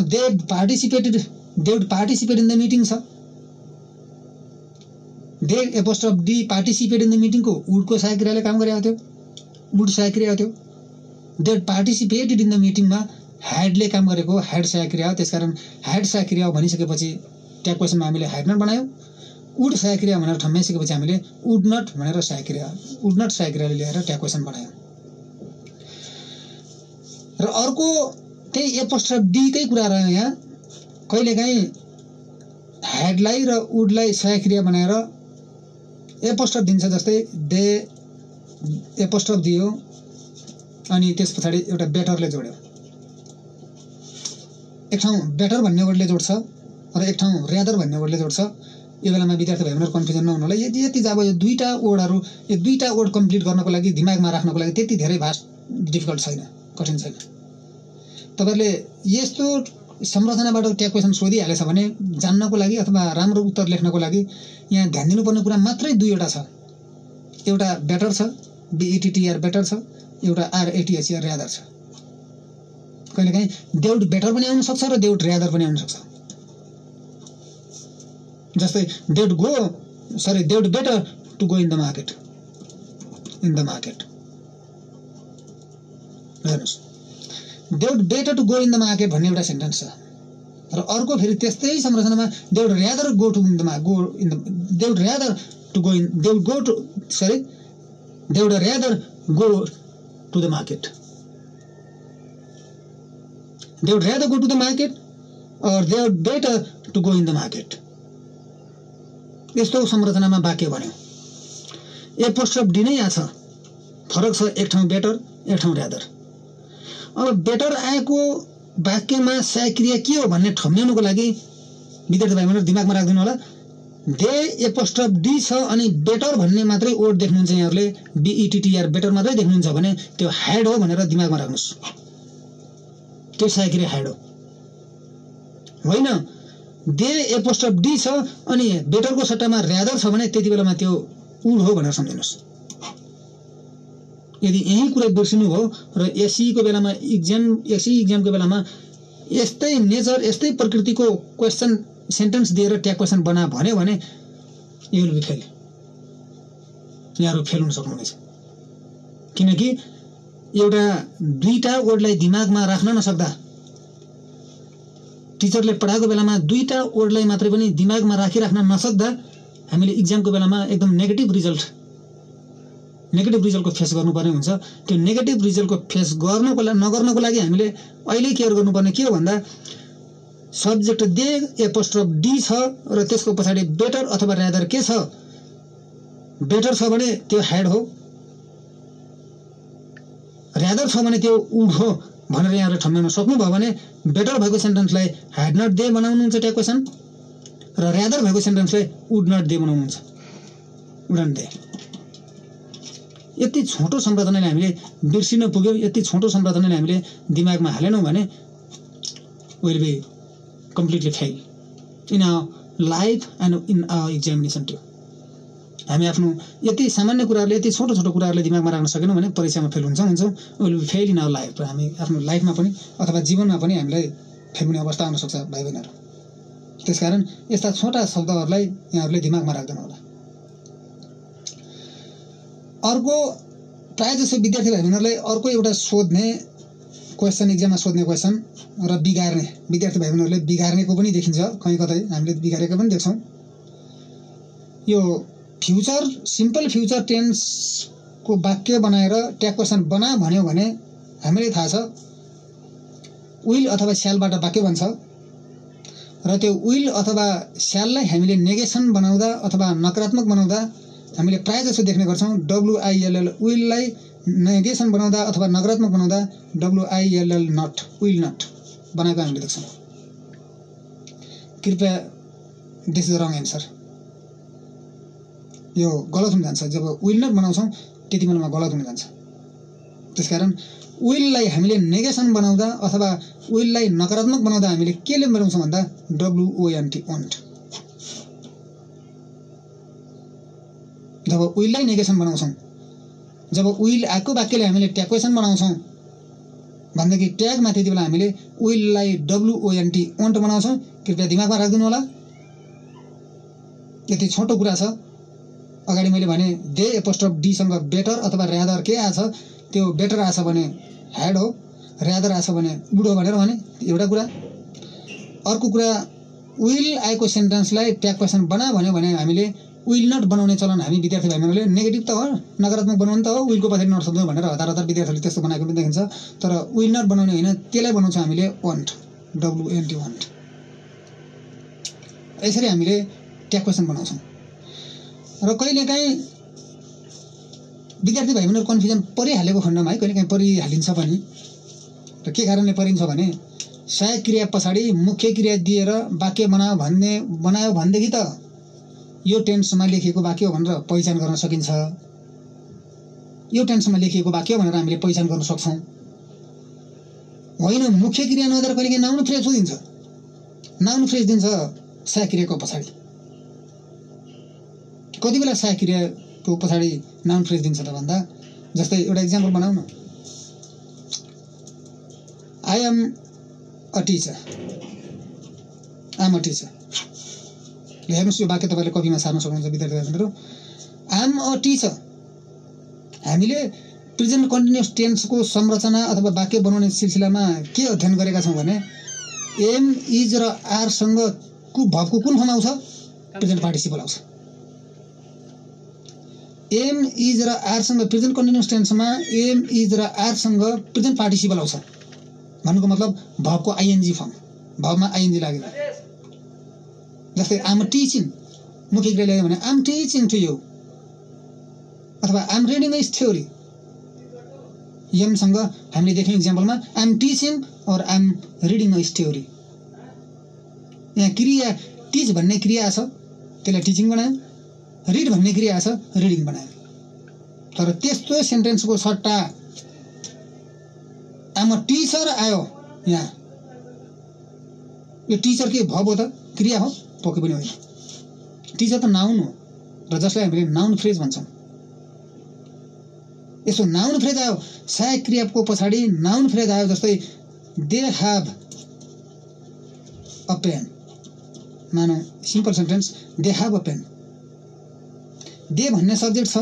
देड पार्टिसिपेटेड इन द मिटिङ छ। They'd apostrophe d participate in the मिटिङको वुडको सहायक क्रियाले काम गरेको थियो, वुड सहायक क्रिया थियो। देड पार्टिसिपेटेड इन द मिटिङमा ह्याडले काम गरेको ह्याड सहायक क्रिया हो। त्यसकारण ह्याड सहायक क्रिया हो भनिसकेपछि ट्याग क्वेसनमा हामीले ह्याड नट बनायौँ। वुड सहायक क्रिया भनेर ठम्याइसकेपछि हामीले वुड नट भनेर सहायक क्रियाले ल्याएर ट्याग क्वेसन बनायौँ। र अर्को त्यही एपोस्ट्रोफ डीकै कुरा रह्यो यहाँ। कहिलेकाहीँ ह्याडलाई र वुडलाई सहायक क्रिया बनाएर एपोस्ट्रोफ दिन्छ। जस्तै दे एपोस्ट्रोफ दियो अनि त्यस पछाडि एउटा बेटरले जोड्यो। एक ठाउँ बेटर भन्ने वर्डले जोड्छ र एक ठाउँ रेदर भन्ने वर्डले जोड्छ। यो बेलामा विद्यार्थी भाइहरुहरु कन्फ्युजन नहुनु होला। यति जब यो दुईटा वर्ड कम्प्लिट गर्नको लागि दिमागमा राख्नको लागि त्यति धेरै भास्ट डिफिकल्ट छैन, कठिन छैन। तपाईहरुले यस्तो संरचनाबाट ट्याग क्वेसन सोधिहालेछ भने जान्नको लागि अथवा राम्रो उत्तर लेख्नको लागि यहाँ ध्यान दिनुपर्ने कुरा मात्रै दुईवटा छ। एउटा बेटर छ, BETTR बेटर छ, एउटा RATHR र्यादर छ। कहिलेकाहीँ देउड बेटर पनि आउन सक्छ र देउड र्यादर पनि आउन सक्छ। जस्तै they'd better to go in the market. हेर्नुहोस्, they'd better to go in the market भन्ने एउटा सेन्टेन्स छ र अर्को फेरि त्यस्तै संरचनामा they'd rather go to in the they'd rather go to the market. They would rather go to the market or they would better to go in the market. यस्तो संरचनामा वाक्य बन्यो। एपोस्ट्रोफ नै आछ, फरक छ, एक ठाउँ बेटर एक ठाउँ र्यादर। अब बेटर आएको वाक्यमा सहायक क्रिया के हो भन्ने ठम्ब्याउनुको लागि विद्यार्थी भाइबहरुले दिमागमा राख्दिनु होला। दे एपोस्ट्रोफ डी छ अनि बेटर भन्ने मात्रै वर्ड देख्नुहुन्छ यहाँहरुले, BETTR बेटर मात्रै देख्नुहुन्छ भने त्यो ह्याड हो भनेर दिमागमा राख्नुस्। त्यो सहायक क्रिया ह्याड हो होइन। दे एपोस्ट्रोफ डी छ अनि बेटरको सट्टामा र्यादर छ भने त्यति बेलामा त्यो उड हो भनेर सम्झिनुस्। यदि यही कुरा बिर्सिनु भयो र एसई को बेलामा एक्जामको बेलामा यस्तै नेचर यस्तै प्रकृतिको क्वेशन सेन्टेन्स दिएर ट्याग क्वेशन बना भन्यो भने यु विल बी फेल। यहाँहरु फेल हुन सक्नुहुनेछ। किनकि एउटा दुईटा वर्डलाई दिमागमा राख्न नसक्दा, टिचरले पढाएको बेलामा दुईटा वर्डलाई मात्रै पनि दिमागमा राखिराख्न नसक्दा हामीले एक्जामको बेलामा एकदम नेगेटिभ रिजल्टको फेस गर्नुपर्ने हुन्छ। त्यो नेगेटिभ रिजल्टको फेस नगर्नको लागि हामीले अहिले केयर गर्नुपर्ने के हो भन्दा सब्जेक्ट दे एपोस्ट्रोफ डी छ र त्यसको पछाडि बेटर अथवा र्यादर के छ। बेटर छ भने त्यो ह्याड हो, र्यादर छ भने त्यो उड हो भनेर यहाँहरुले ठम्ब्याउन सक्नुभयो भने बेटर भएको सेन्टेन्सलाई ह्याड नट दे बनाउनुहुन्छ ट्याग क्वेशन र र्यादर भएको सेन्टेन्सलाई वुड नट दे बनाउनुहुन्छ, वुडन्ट दे। यति छोटो संरचनाले हामीले बिर्सिन पुग्यौं, यति छोटो संरचनाले हामीले दिमागमा हालेनौं भने will be completely fail in our life and in our examination too. हामी आफ्नो यति सामान्य कुराहरुले यति छोटो छोटो कुराहरुले दिमागमा राख्न सकेनौं भने परीक्षामा फेल हुन्छौं will be fail in our life. र हामी आफ्नो लाइफमा पनि अथवा जीवनमा पनि हामीलाई फेल हुने अवस्था आउन सक्छ भाइ बहिनीहरु। त्यसकारण यस्ता छोटा शब्दहरुलाई यहाँहरुले दिमागमा राख्दिनु होला। अर्को प्राय जसो विद्यार्थी भाइ बहिनीहरुलाई अर्को एउटा सोध्ने क्वेशन, एक्जाममा सोध्ने क्वेशन र बिगार्ने, विद्यार्थी भाइ बहिनीहरुले बिगार्नेको पनि देखिन्छ कहीँ कतै, हामीले बिगारेको पनि देख्छौं। यो फ्युचर सिम्पल फ्युचर टेन्स को वाक्य बनाएर ट्याग क्वेशन बना भन्यो भने हामीले थाहा छ विल अथवा स्यालबाट वाक्य बन्छ र त्यो विल अथवा स्याललाई हामीले नेगेसन बनाउँदा अथवा नकारात्मक बनाउँदा हामीले प्राय जसो देख्ने गर्छौं WILL विललाई नेगेसन बनाउँदा अथवा नकारात्मक बनाउँदा WILL नट, विल नट बनाएको हामीले देख्छौं। कृपया this is the wrong answer. यो गलत हुन जान्छ। जब विल नट बनाउँछौं त्यति बेलामा गलत हुन जान्छ। त्यसकारण विललाई हामीले नेगेसन बनाउँदा अथवा विललाई नकारात्मक बनाउँदा हामीले केले बनाउँछौं भन्दा WONT वन्ट। जब विललाई नेगेसन बनाउँछौं, जब विल आएको वाक्यले हामीले ट्याग क्वेशन बनाउँछौं भन्दाखेरि ट्यागमा त्यति बेला हामीले विललाई WONT वन्ट बनाउँछौं। कृपया दिमागमा राख्दिनु होला। यति छोटो कुरा छ। अगाडि मैले भने दे एपोस्ट्रोफ डी सँग बेटर अथवा र्यादर के आछ, त्यो बेटर आछ भने ह्याड हो, र्यादर आछ भने वुड हो भनेर भने एउटा कुरा। अर्को कुरा विल आएको सेन्टेन्सलाई ट्याग क्वेशन बना भन्यो भने हामीले विल नट बनाउने चलन हामी विद्यार्थी भाइहरूले नेगेटिभ त हो, नकारात्मक बनाउनु त हो, विलको पछाडि नट शब्द भनेर हतार विद्यार्थीहरूले त्यस्तो बनाएको पनि देखिन्छ। तर विल नट बनाउने होइन, त्यसलाई बनाउँछौं हामीले वन्ट, WONT वन्ट। यसरी हामीले ट्याग क्वेशन बनाउँछौं। र कहिलेकाहीँ विद्यार्थी भाइबहरुहरु कन्फ्युजन परिहालेको खण्डमा है कहिलेकाहीँ परिहालिन्छ पनि। र के कारणले परिन्छ भने सहायक क्रिया पछाडि मुख्य क्रिया दिएर वाक्य बनायो भनेदेखि त यो टेन्समा लेखिएको वाक्य हो भनेर पहिचान गर्न सकिन्छ। यो टेन्समा लेखिएको वाक्य भनेर हामीले पहिचान गर्न सक्छौं। होइन मुख्य क्रिया नदिएर कहिलेकाहीँ नाउन फ्रेज सोधिन्छ। नाउन फ्रेज दिन्छ सहायक क्रियाको पछाडि। कति बेला सहायक क्रियाको पछाडि नाउन फ्रेज दिन्छ त भन्दा, जस्तै एउटा इक्जाम्पल बनाऊ न। I am a teacher, I am a teacher. हेर्नुहोस् यो वाक्य तपाईँले कपीमा सार्न सक्नुहुन्छ विद्यार्थीहरू। आई एम अ टिचर हामीले प्रेजेन्ट कन्टिन्युअस टेन्सको संरचना अथवा वाक्य बनाउने सिलसिलामा के अध्ययन गरेका छौँ भने एम इज र आरसँग भर्बको कुन फर्म आउँछ? प्रेजेन्ट पार्टिसिपल आउँछ। एम इज र आरसँग प्रेजेन्ट कन्टिन्युअस टेन्समा एम इज र आरसँग प्रेजेन्ट पार्टिसिपल आउँछ भन्नुको मतलब भर्बको आइएनजी फर्म, भर्बमा आइएनजी लागेर। जस्तै आम टिचिङ मुख्य क्रिया ल्यायो भने आम टिचिङ टु यु, अथवा आम रिडिङ इज थ्योरी। एमसँग हामीले देख्यौँ इक्जाम्पलमा आम टिचिङ और आम रिडिङ इज थ्योरी। यहाँ क्रिया टिच भन्ने क्रिया छ त्यसलाई टिचिङ बनायो, रिड भन्ने क्रिया छ रिडिङ बनायो। तर त्यस्तो सेन्टेन्सको सट्टा आम टिचर आयो, यहाँ यो टिचर के भर्ब हो त? क्रिया हो? पक्कै पनि होइन। टिचर त नाउन हो र जसलाई हामीले नाउन फ्रेज भन्छौँ। यसो नाउन फ्रेज आयो, सहायक क्रियाको पछाडि नाउन फ्रेज आयो, जस्तै दे ह्याभ अ पेन। मानौ simple sentence they have a pen. They भन्ने सब्जेक्ट छ,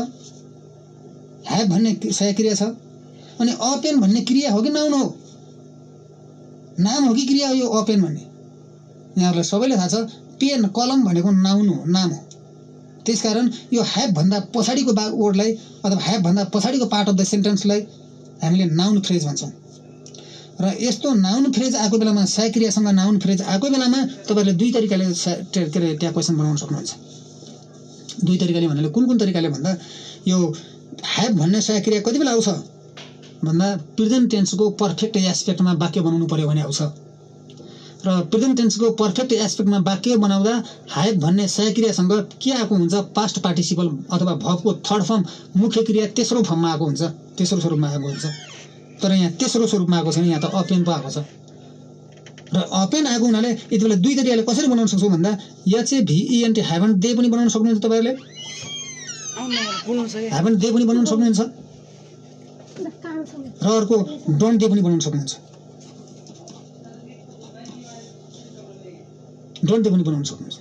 ह्याभ भन्ने सहायक क्रिया छ, अनि अ पेन भन्ने क्रिया हो कि नाउन हो? नाम हो कि क्रिया हो यो अ पेन भन्ने? यहाँहरूलाई सबैलाई थाहा छ पेन कलम भनेको नाउन हो, नाम हो। त्यसकारण यो ह्याभ भन्दा पछाडिको वर्डलाई अथवा ह्याभ भन्दा पछाडिको पार्ट अफ द सेन्टेन्सलाई हामीले नाउन फ्रेज भन्छौँ। र यस्तो नाउन फ्रेज आएको बेलामा, सहायक क्रियासँग नाउन फ्रेज आएको बेलामा तपाईँहरूले दुई तरिकाले के अरे त्यहाँ क्वेसन बनाउन सक्नुहुन्छ। दुई तरिकाले भन्नाले कुन कुन तरिकाले भन्दा, यो ह्याभ भन्ने सहायक क्रिया कति बेला आउँछ भन्दा प्रेजेन्ट टेन्सको पर्फेक्ट एस्पेक्टमा वाक्य बनाउनु पर्यो भने आउँछ। र प्रेजेन्ट टेन्सको पर्फेक्ट एस्पेक्टमा वाक्य बनाउँदा ह्याभ भन्ने सहायक क्रियासँग के आएको हुन्छ? पास्ट पार्टिसिपल अथवा भर्बको थर्ड फर्म, मुख्य क्रिया तेस्रो फर्ममा आएको हुन्छ, तेस्रो स्वरूपमा आएको हुन्छ। तर यहाँ तेस्रो स्वरूपमा आएको छैन, यहाँ त अपेन पो आएको छ। र अपेन आएको हुनाले यति बेला दुई तरिकाले कसरी बनाउन सक्छौँ भन्दा HAVENT ह्याभन्ट दे पनि बनाउन सक्नुहुन्छ तपाईँहरूले, ह्याभन्ट दे पनि बनाउन सक्नुहुन्छ, र अर्को डोन्ट दे पनि बनाउन सक्नुहुन्छ। डोन्ट दे पनि बनाउन सक्नुहुन्छ।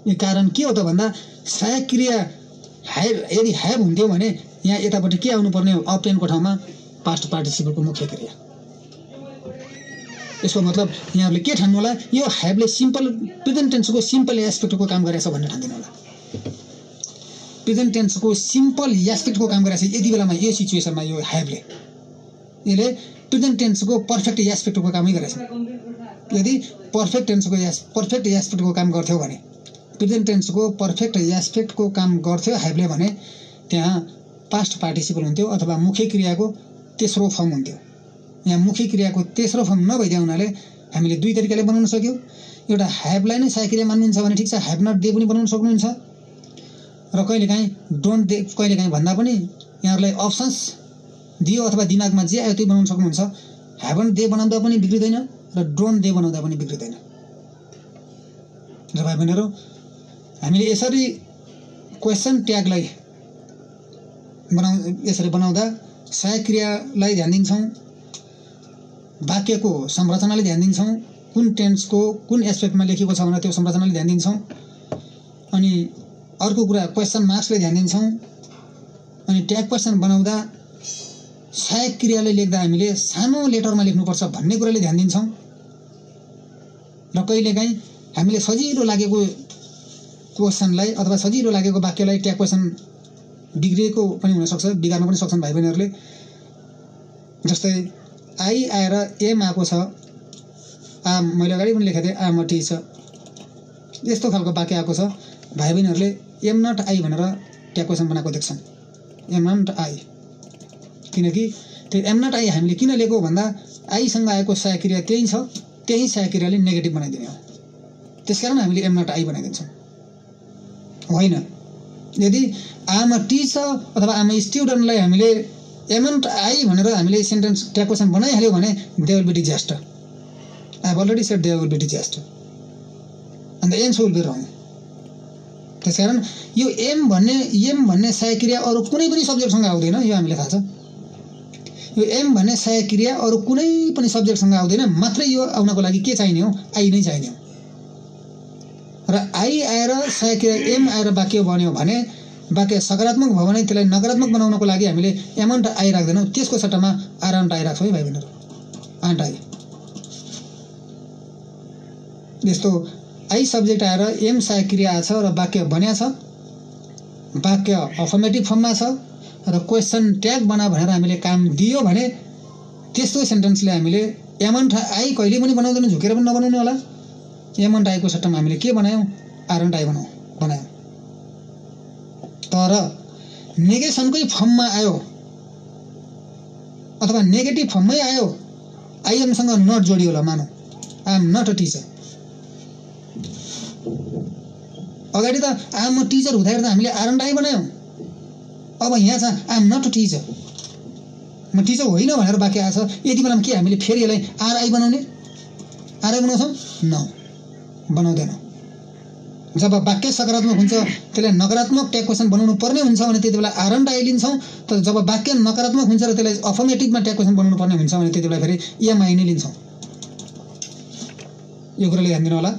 यो कारण के हो त भन्दा सहायक क्रिया यदि ह्याभ हुन्थ्यो भने यहाँ यतापट्टि के आउनुपर्ने हो? अपेनको ठाउँमा पास्ट पार्टिसिपलको मुख्य क्रिया। यसको मतलब यहाँहरूले के ठान्नु होला? यो ह्याभले सिम्पल प्रेजेन्ट टेन्सको सिम्पल एस्पेक्टको काम गरेछ भन्ने ठान्दिनु होला। प्रेजेन्ट टेन्सको सिम्पल एस्पेक्टको काम गरेछ यति बेलामा, यो सिचुएसनमा यो ह्याभले यसले प्रेजेन्ट टेन्सको पर्फेक्ट एस्पेक्टको कामै गरेछ। यदि पर्फेक्ट एस्पेक्टको काम गर्थ्यो भने, प्रेजेन्ट टेन्सको पर्फेक्ट एस्पेक्टको काम गर्थ्यो ह्याभले भने त्यहाँ पास्ट पार्टिसिपल हुन्थ्यो अथवा मुख्य क्रियाको तेस्रो फर्म हुन्थ्यो। यहाँ मुख्य क्रियाको तेस्रो फर्म नभइदिए हुनाले हामीले दुई तरिकाले बनाउन सक्यौँ। एउटा ह्याभलाई नै सहायक क्रिया मान्नुहुन्छ भने ठिक छ, ह्याभ नट दे पनि बनाउन सक्नुहुन्छ। र कहिलेकाहीँ डोन्ट दे कहिलेकाहीँ भन्दा पनि यहाँहरूलाई अप्सन्स दियो अथवा दिमागमा जे आयो त्यही बनाउन सक्नुहुन्छ। ह्याभन्ट दे बनाउँदा पनि बिग्रिँदैन र डोन्ट दे बनाउँदा पनि बिग्रिँदैन। र भाइ बहिनीहरू, हामीले यसरी क्वेसन ट्यागलाई यसरी बनाउँदा सहायक क्रियालाई ध्यान दिन्छौँ, वाक्यको संरचनाले ध्यान दिन्छौँ, कुन टेन्सको कुन एस्पेक्टमा लेखेको छ भनेर त्यो संरचनाले ध्यान दिन्छौँ, अनि अर्को कुरा क्वेसन मार्क्सले ध्यान दिन्छौँ, अनि ट्याग क्वेसन बनाउँदा सहायक क्रियाले लेख्दा हामीले सानो लेटरमा लेख्नुपर्छ भन्ने कुराले ध्यान दिन्छौँ। र कहिलेकाहीँ हामीले सजिलो लागेको क्वेसनलाई अथवा सजिलो लागेको वाक्यलाई ट्याग क्वेसन बिग्रिएको पनि हुनसक्छ, बिगार्न पनि सक्छन् भाइ बहिनीहरूले। जस्तै आई आएर एम आएको छ, मैले अगाडि पनि लेखेको थिएँ आम अ टिचर, यस्तो खालको वाक्य आएको छ। भाइ बहिनीहरूले एम नट आई भनेर ट्याग क्वेसन बनाएको देख्छन्, एम नट आई। किनकि त्यो एम नट आई हामीले किन लेख्यौँ भन्दा आईसँग आएको सहायक क्रिया त्यही छ, त्यही सहायक क्रियाले नेगेटिभ बनाइदिने हो, त्यसकारण हामीले एम नट आई बनाइदिन्छौँ। होइन, यदि आम अ टिचर अथवा आम अ स्टुडेन्टलाई हामीले एम नट आई भनेर हामीले सेन्टेन्स ट्याग क्वेसन बनाइहाल्यो भने they will be disaster. I have already said they will be disaster. and the answer will be wrong. त्यसकारण यो एम भन्ने सहायक क्रिया अरु कुनै पनि सब्जेक्टसँग आउँदैन, यो हामीले थाहा छ। यो एम भन्ने सहायक क्रिया अरु कुनै पनि सब्जेक्टसँग आउँदैन, मात्रै यो आउनको लागि के चाहिने हो? आई नै चाहिने हो। र आई आएर सहायक क्रिया एम आएर वाक्य बन्यो भने वाक्य सकारात्मक भयो भने त्यसलाई नकारात्मक बनाउनको लागि हामीले एमन्ट आई राख्दैनौँ, त्यसको सट्टामा आरन्ट आई राख्छौँ है भाइ बहिनीहरु। आन्ट आई यस्तो आई सब्जेक्ट आएर एम सहायक क्रिया आछ र वाक्य बन्या छ, वाक्य अफर्मेटिभ फर्ममा छ र क्वेशन ट्याग बना भनेर हामीले काम दियो भने त्यस्तो सेन्टेन्सले हामीले एमन्ट आई कहिले पनि बनाउँदैन, झुकेर पनि नबनाउनु होला। एमन्ट आईको सट्टामा हामीले के बनायौं? Aren't I बनायौं। तर नेगेसनकै फर्ममा आयो अथवा नेगेटिभ फर्ममै आयो, आई एमसँग नट जोडियो होला, मानौ I am not a teacher. अगाडि त आई एम अ टिचर हुँदाखेरि त हामीले आरन्ट आई बनायौं। अब यहाँ छ I am not a teacher, म टिचर होइन भनेर वाक्य आछ, यति बेलामा के हामीले फेरि यसलाई आर आई बनाउने? आर आई बनाउँछौँ? न, बनाउँदैनौँ। जब वाक्य सकारात्मक हुन्छ त्यसलाई नकारात्मक ट्याग क्वेसन बनाउनु पर्ने हुन्छ भने त्यति बेला आरन्ट आई लिन्छौँ। तर जब वाक्य नकारात्मक हुन्छ र त्यसलाई अफर्मेटिभमा ट्याग क्वेसन बनाउनु पर्ने हुन्छ भने त्यति बेला फेरि एमआई नै लिन्छौँ। यो कुराले ध्यान दिनु होला।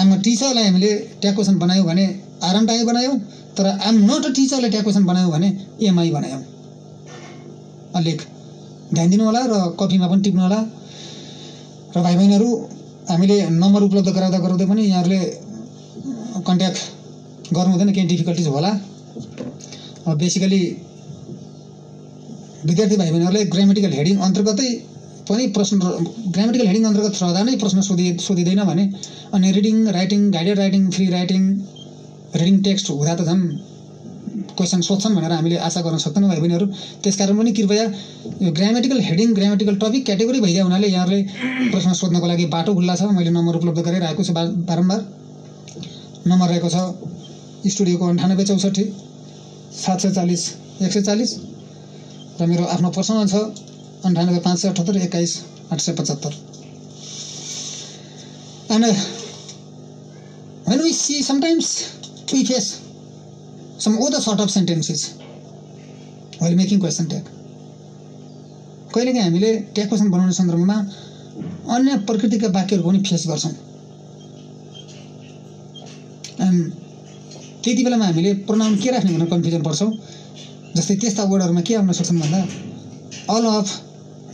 आम टिचरलाई हामीले ट्याग क्वेसन बनायौँ भने आरन्ट आई बनायौँ, तर आम नट अ टिचरलाई ट्याग क्वेसन बनायौँ भने एमआई बनायौँ। अलिक ध्यान दिनु होला र कपीमा पनि टिप्नु होला। र भाइ बहिनीहरू, हामीले नम्बर उपलब्ध गराउँदै पनि यहाँहरूले कन्ट्याक्ट गर्नु हुँदैन, केही डिफिकल्टिज होला। बेसिकली विद्यार्थी भाइ बहिनीहरूले ग्रामेटिकल हेडिङ अन्तर्गतै पनि प्रश्न, ग्रामेटिकल हेडिङ अन्तर्गत रहँदा नै प्रश्न सोधिँदैन भने अनि reading, writing, guided writing, free writing, reading text हुँदा त झन् क्वेसन सोध्छन् भनेर हामीले आशा गर्न सक्दैनौँ भाइ बहिनीहरू। त्यसकारण पनि कृपया यो grammatical heading, grammatical topic category भइदिया हुनाले यहाँहरूले प्रश्न सोध्नको लागि बाटो खुल्ला छ। मैले नम्बर उपलब्ध गराइरहेको छु बारम्बार। नम्बर रहेको छ स्टुडियोको 9864 740 140 र मेरो आफ्नो पर्सनल छ 98 578 21 875। And when we see, sometimes we face some other sort of sentences while making question tag. कहिलेकाहीँ हामीले ट्याग क्वेसन बनाउने सन्दर्भमा अन्य प्रकृतिका वाक्यहरू पनि फेस गर्छौँ। त्यति बेलामा हामीले प्रोनाउन के राख्ने भनेर कन्फ्युजन पर्छौँ। जस्तै त्यस्ता वर्डहरूमा के आउन सक्छन् भन्दा all of,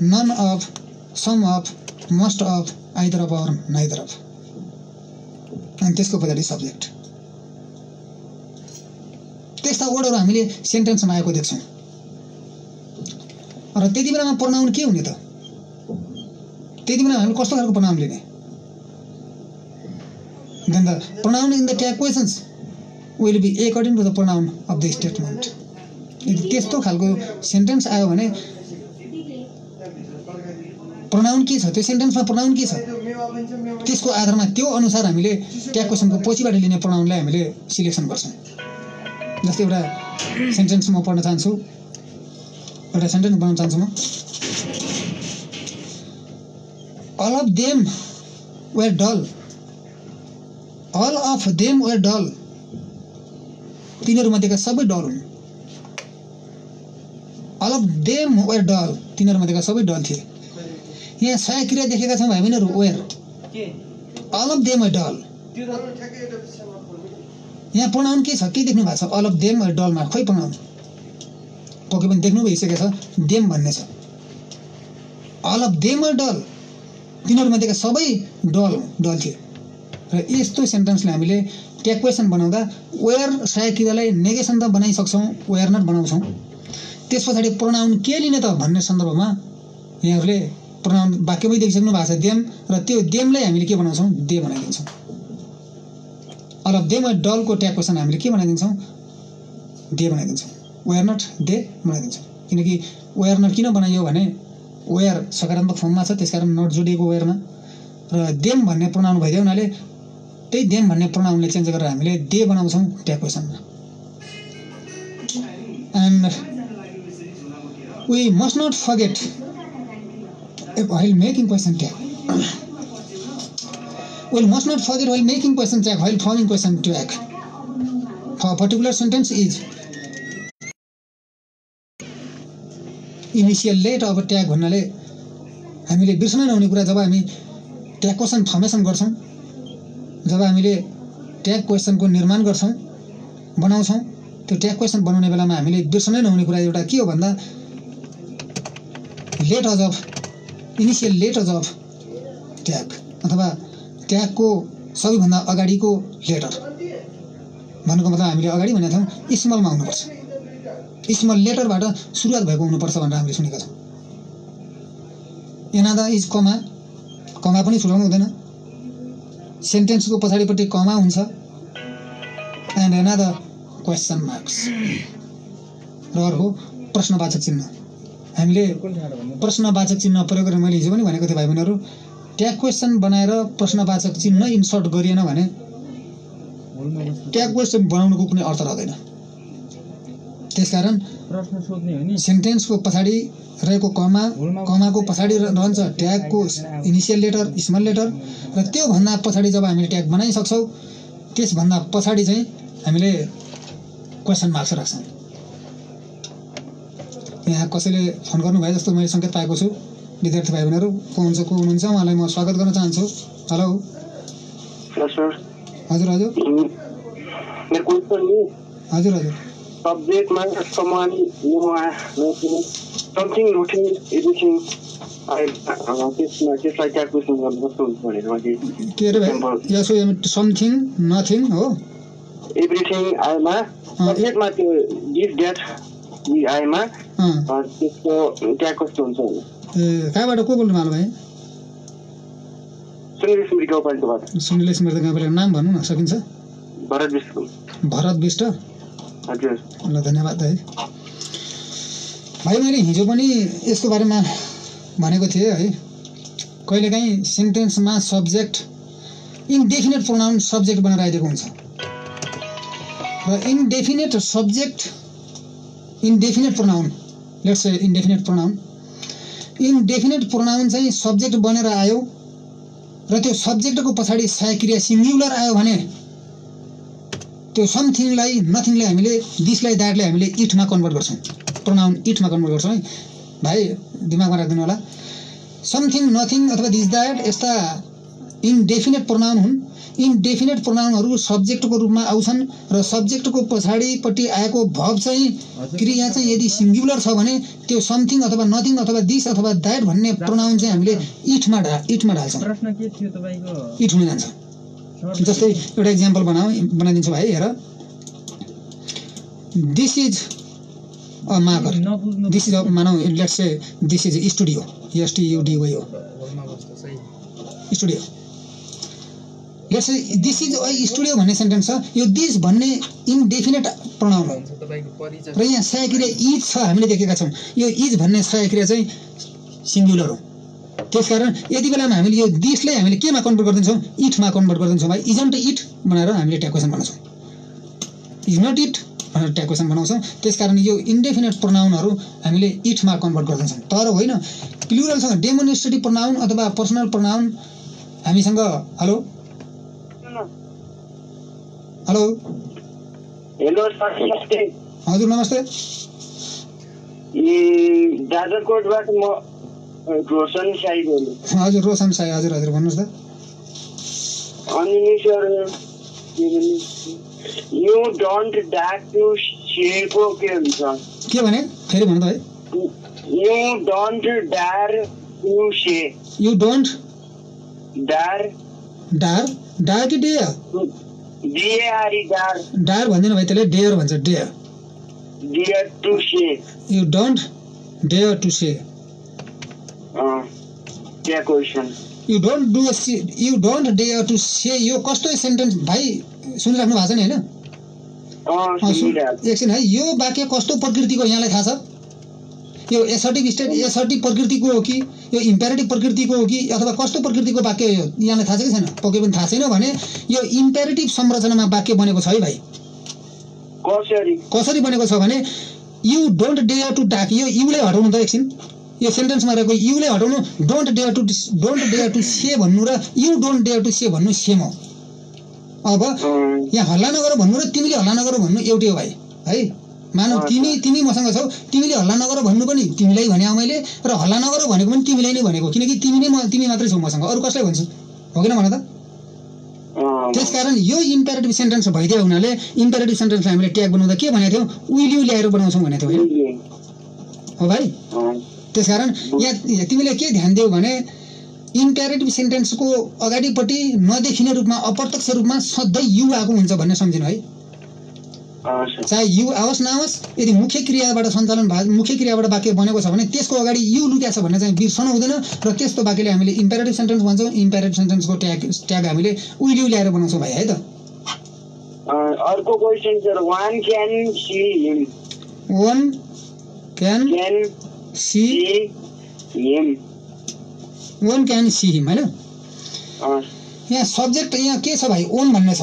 none of, some of, most of, either of or neither of, अनि त्यसको पछाडि सब्जेक्ट। त्यस्ता वर्डहरू हामीले सेन्टेन्समा आएको देख्छौँ। र त्यति बेलामा प्रोनाउन के हुने त? त्यति बेला हामीले कस्तो खालको प्रोनाउन लिने? Then the pronoun in the tag questions will be according to the pronoun of the statement. यदि त्यस्तो खालको सेन्टेन्स आयो भने प्रोनाउन के छ, त्यो सेन्टेन्समा प्रोनाउन के छ, त्यसको आधारमा त्यो अनुसार हामीले ट्याग क्वेसनको पछिबाट लिने प्रोनाउनलाई हामीले सिलेक्सन गर्छौँ। जस्तै एउटा सेन्टेन्स म पढ्न चाहन्छु, एउटा सेन्टेन्स बनाउन चाहन्छु म। All of them were dull. All of them were dull. तिनीहरू मध्येका सबै डल हुन्। All of them were dull. तिनीहरू मध्येका सबै डल थिए। यहाँ सहायक क्रिया देखेका छौँ भाइ बहिनीहरू, were. All of them were dull. यहाँ प्रोनाउन के छ, के देख्नु भएको छ? All of them were dull मा खोइ प्रोनाउन पक्कै पनि देख्नु भइसकेको छ, देम भन्ने छ। All of them were dull. तिनीहरू मध्येका सबै डल थिए। र यस्तो सेन्टेन्सले हामीले ट्याग क्वेसन बनाउँदा वेयर सहायक क्रियालाई नेगेसन त बनाइसक्छौँ, वेयर नट बनाउँछौँ। त्यस पछाडि प्रोनाउन के लिने त भन्ने सन्दर्भमा यहाँहरूले प्रोनाउन वाक्यमै देखिसक्नु भएको छ, देम, र त्यो देमलाई हामीले के बनाउँछौँ? दे बनाइदिन्छौँ। अल अफ देम डलको ट्याग क्वेसन हामीले के बनाइदिन्छौँ? दे बनाइदिन्छौँ। वेयर नट दे बनाइदिन्छौँ। किनकि वेयर नट किन बनाइयो भने वेयर सकारात्मक फर्ममा छ, त्यसकारण नट जोडिएको वेयरमा, र देम भन्ने प्रोनाउन भइदियो हुनाले त्यही देम भन्ने प्रोनाउनले चेन्ज गरेर हामीले दे बनाउँछौँ ट्याग क्वेसनमा। And we must not forget while making question tag Well, must not forget while making question tag, while forming question tag. For a particular sentence is initial letter अब tag भन्नाले हामीले बिर्सनै नहुने कुरा जब हामी tag question formation गर्छौं जब हामीले tag क्वेसनको निर्माण गर्छौं बनाउँछौं त्यो ट्याग क्वेसन बनाउने बेलामा हामीले बिर्सनै नहुने कुरा एउटा के हो भन्दा letters of initial letters of tag अथवा ट्यागको सबैभन्दा अगाडिको लेटर भन्नुको मतलब हामीले अगाडि भनेका थियौं स्मलमा हुनुपर्छ स्मल लेटरबाट सुरुवात भएको हुनुपर्छ भनेर हामीले सुनेका छौं एनादा इज कमा कमा पनि छुटाउनु हुँदैन सेन्टेन्सको पछाडिपट्टि कमा हुन्छ एन्ड एनादा क्वेशन मार्क्स र अर्को प्रश्नवाचक चिन्ह हामीले प्रश्नवाचक चिन्ह प्रयोग गरेर मैले हिजो पनि भनेको थिएँ भाइ बहिनीहरु ट्याग क्वेशन बनाएर प्रश्नवाचक चिन्ह इन्सर्ट गरिएन भने ट्याग क्वेशन बनाउनुको कुनै अर्थ रहँदैन त्यसकारण प्रश्न सोध्ने हो नि सेन्टेन्सको पछाडि रहेको कमा कमाको पछाडि रहन्छ ट्यागको इनिसियल लेटर स्मल लेटर र त्यो भन्दा पछाडि जब हामीले ट्याग बनाइसक्छौं त्यसभन्दा पछाडि चाहिँ हामीले क्वेशन मार्क्स राख्छौं यहाँ कसैले फोन गर्नु भयो जस्तो मैले संकेत पाएको छु विद्यार्थी भाइ बहिनीहरु को हुनुहुन्छ उहाँलाई म स्वागत गर्न चाहन्छु हेलो सर हजुर हजुर मेरो क्वेशन नि हजुर हजुर subject matter command something routine everything I just like that question गर्नु जस्तो हुन्छ भनेर मैले के रे भाइ यसो समथिङ नथिङ हो everything आइमा subject मा त्यो this that आइमा त्यसको ट्याग कस्तो हुन्छ ए कहाँबाट को बोल्नु भएको भाइ सुनिल स्मृति गाउँपालिकाबाट सुनिल स्मृति गाउँपालिका नाम भन्नु न सकिन्छ भरत विष्ट भरत विष्ट हजुर ल धन्यवाद है भाइ मैले हिजो पनि यसको बारेमा भनेको थिएँ है कहिलेकाहीँ सेन्टेन्समा सब्जेक्ट इन्डेफिनेट प्रोनाउन सब्जेक्ट बनेर आइदिएको हुन्छ र indefinite subject indefinite pronoun let's say indefinite pronoun चाहिँ सब्जेक्ट बनेर आयो र त्यो सब्जेक्टको पछाडि सहायक क्रिया सिंगुलर आयो भने त्यो समथिङलाई नथिङलाई हामीले दिसलाई द्याटलाई हामीले इटमा कन्भर्ट गर्छौं प्रोनाउन इटमा कन्भर्ट गर्छौं है भाइ दिमागमा राख्दिनु होला समथिङ नथिङ अथवा दिस द्याट यस्ता इन्डेफिनेट प्रोनाउन हुन् इन्डेफिनेट प्रोनाउनहरु सब्जेक्टको रूपमा आउँछन् र सब्जेक्टको पछाडिपट्टि आएको भर्ब चाहिँ क्रिया चाहिँ यदि सिंगुलर छ भने त्यो समथिङ अथवा नथिङ अथवा दिस अथवा द्याट भन्ने प्रोनाउन चाहिँ हामीले इटमा ढाल्छौं प्रश्न के थियो तपाईको इट हुन जान्छ जस्तै एउटा एक्जाम्पल बनाइदिन्छु भाइ हेर this is a marker this is a मानौ let's say this is studio STUDIO हो studio let's say this is a studio भन्ने सेन्टेन्स छ यो दिस भन्ने इन्डेफिनेट प्रोनाउन हो र यहाँ सहायक क्रिया इज छ हामीले देखेका छौं यो इज भन्ने सहायक क्रिया चाहिँ सिंगुलर हो त्यसकारण यति बेलामा हामीले यो दिसलाई हामीले केमा कन्भर्ट गर्दिन्छौं इटमा कन्भर्ट गर्दिन्छौं भाइ इजन्ट इट भनेर हामीले ट्याग क्वेसन बनाउँछौं इज नट इट भनेर ट्याग क्वेसन बनाउँछौं त्यसकारण यो इन्डेफिनेट प्रोनाउनहरु हामीले इटमा कन्भर्ट गर्दिन्छौं तर होइन प्लुरलसँग डेमोन्स्ट्रेटिभ प्रोनाउन अथवा पर्सनल प्रोनाउन हामीसँग हेलो हेलो हेलो सर नमस्ते हजुर नमस्ते जाजरकोटबाट म रोशन साई बोल्नु हजुर रोशन साई हजुर हजुर भन्नुस् त अनि नि sir you don't dare to share को के हुन्छ के भने फेरि भन्नु त भाइ you don't dare to share you don't dare dare कि डेयर डार भन्दैन भाइ त्यसले डेयर भन्छ dare to share you don't dare to share क्या question you don't dare to say यो कस्तो सेन्टेन्स भाइ सुनिराख्नु भएको छ नि हैन एकछिन है यो वाक्य कस्तो प्रकृतिको यहाँलाई थाहा छ यो एसर्टिभ प्रकृतिको हो कि यो इम्पेरेटिभ प्रकृतिको हो कि अथवा कस्तो प्रकृतिको वाक्य हो यहाँलाई थाहा छ कि छैन पक्कै पनि थाहा छैन भने यो इम्पेरेटिभ संरचनामा वाक्य बनेको छ है भाइ कसरी बनेको छ भने यु डोन्ट डेयर टु डाक यो युले हटाउनु त एकछिन यो सेन्टेन्समा रहेको युले हटाउनु डोन्ट डेयर टु से भन्नु र you don't dare to say भन्नु सेम हो। अब यहाँ हल्ला नगर भन्नु र तिमीले हल्ला नगर भन्नु एउटै हो भाइ है। मानव तिमी मसँग छौ, तिमीले हल्ला नगर भन्नु पनि तिमीलाई भने मैले र हल्ला नगर भनेको पनि तिमीलाई नै भनेको, किनकि तिमी मात्रै छौ मसँग, अरू कसलाई भन्छु हो किन भन त। त्यसकारण यो इम्पेरेटिभ सेन्टेन्स भइदियो हुनाले इम्पेरेटिभ सेन्टेन्सलाई हामीले ट्याग बनाउँदा के भनेको थियौँ, विल यु ल्याएर बनाउँछौँ भनेको थियौँ हो भाइ। त्यसकारण यहाँ तिमीले के ध्यान दियौ भने इम्पेरेटिभ सेन्टेन्सको अगाडिपट्टि नदेखिने रूपमा अप्रत्यक्ष रूपमा सधैँ यु आएको हुन्छ भन्ने सम्झिनु है। चाहे यु आओस् नआओस्, यदि मुख्य क्रियाबाट सञ्चालन मुख्य क्रियाबाट वाक्य बनेको छ भने त्यसको अगाडि यु लुक्या छ भन्ने चाहिँ बिर्सनु हुँदैन र त्यस्तो वाक्यले हामीले इम्पेरेटिभ सेन्टेन्स भन्छौँ। इम्पेरेटिभ सेन्टेन्सको ट्याग हामीले विल यु ल्याएर बनाउँछौँ भाइ है त। अर्को question sir, one can see him हैन। यहाँ सब्जेक्ट यहाँ के छ भाइ, ओन भन्ने छ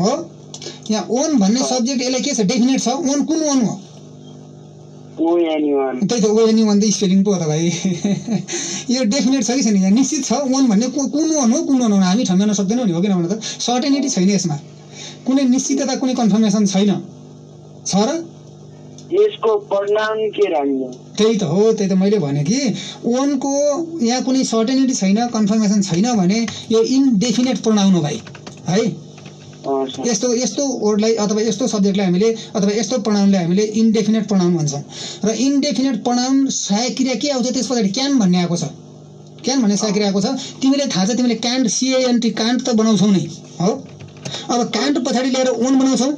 हो। यहाँ ओन भन्ने सब्जेक्ट यसलाई के छ, डेफिनेट छ। ओन कुन ओन हो, त्यही त ONE त स्पेलिङ पो हो त भाइ। यो डेफिनेट छ कि छैन, यहाँ निश्चित छ। ओन भन्ने कुन ओन हो हामी ठम्याउन सक्दैनौँ नि हो किन भन त। सर्टेनिटी छैन यसमा, कुनै निश्चितता कुनै कन्फर्मेसन छैन छ र यसको प्रनाउन के राख्नु, त्यही त हो। त्यही त मैले भने कि ओनको यहाँ कुनै सर्टेनिटी छैन, कन्फर्मेसन छैन भने यो इनडेफिनेट प्रनाउन हो भाइ है। यस्तो वर्डलाई अथवा यस्तो सब्जेक्टलाई हामीले अथवा यस्तो प्रनाउनलाई हामीले इनडेफिनेट प्रनाउन भन्छौँ। र इनडेफिनेट प्रनाउन सहायक क्रिया के आउँछ, त्यस पछाडि क्यान भन्ने आएको छ। क्यान भन्ने सहायक क्रिया आएको छ। तिमीले थाहा छ, तिमीले क्यान्ट CANT कान्ट त बनाउँछौ नै हो। अब कान्ट पछाडि ल्याएर ओन बनाउँछौ।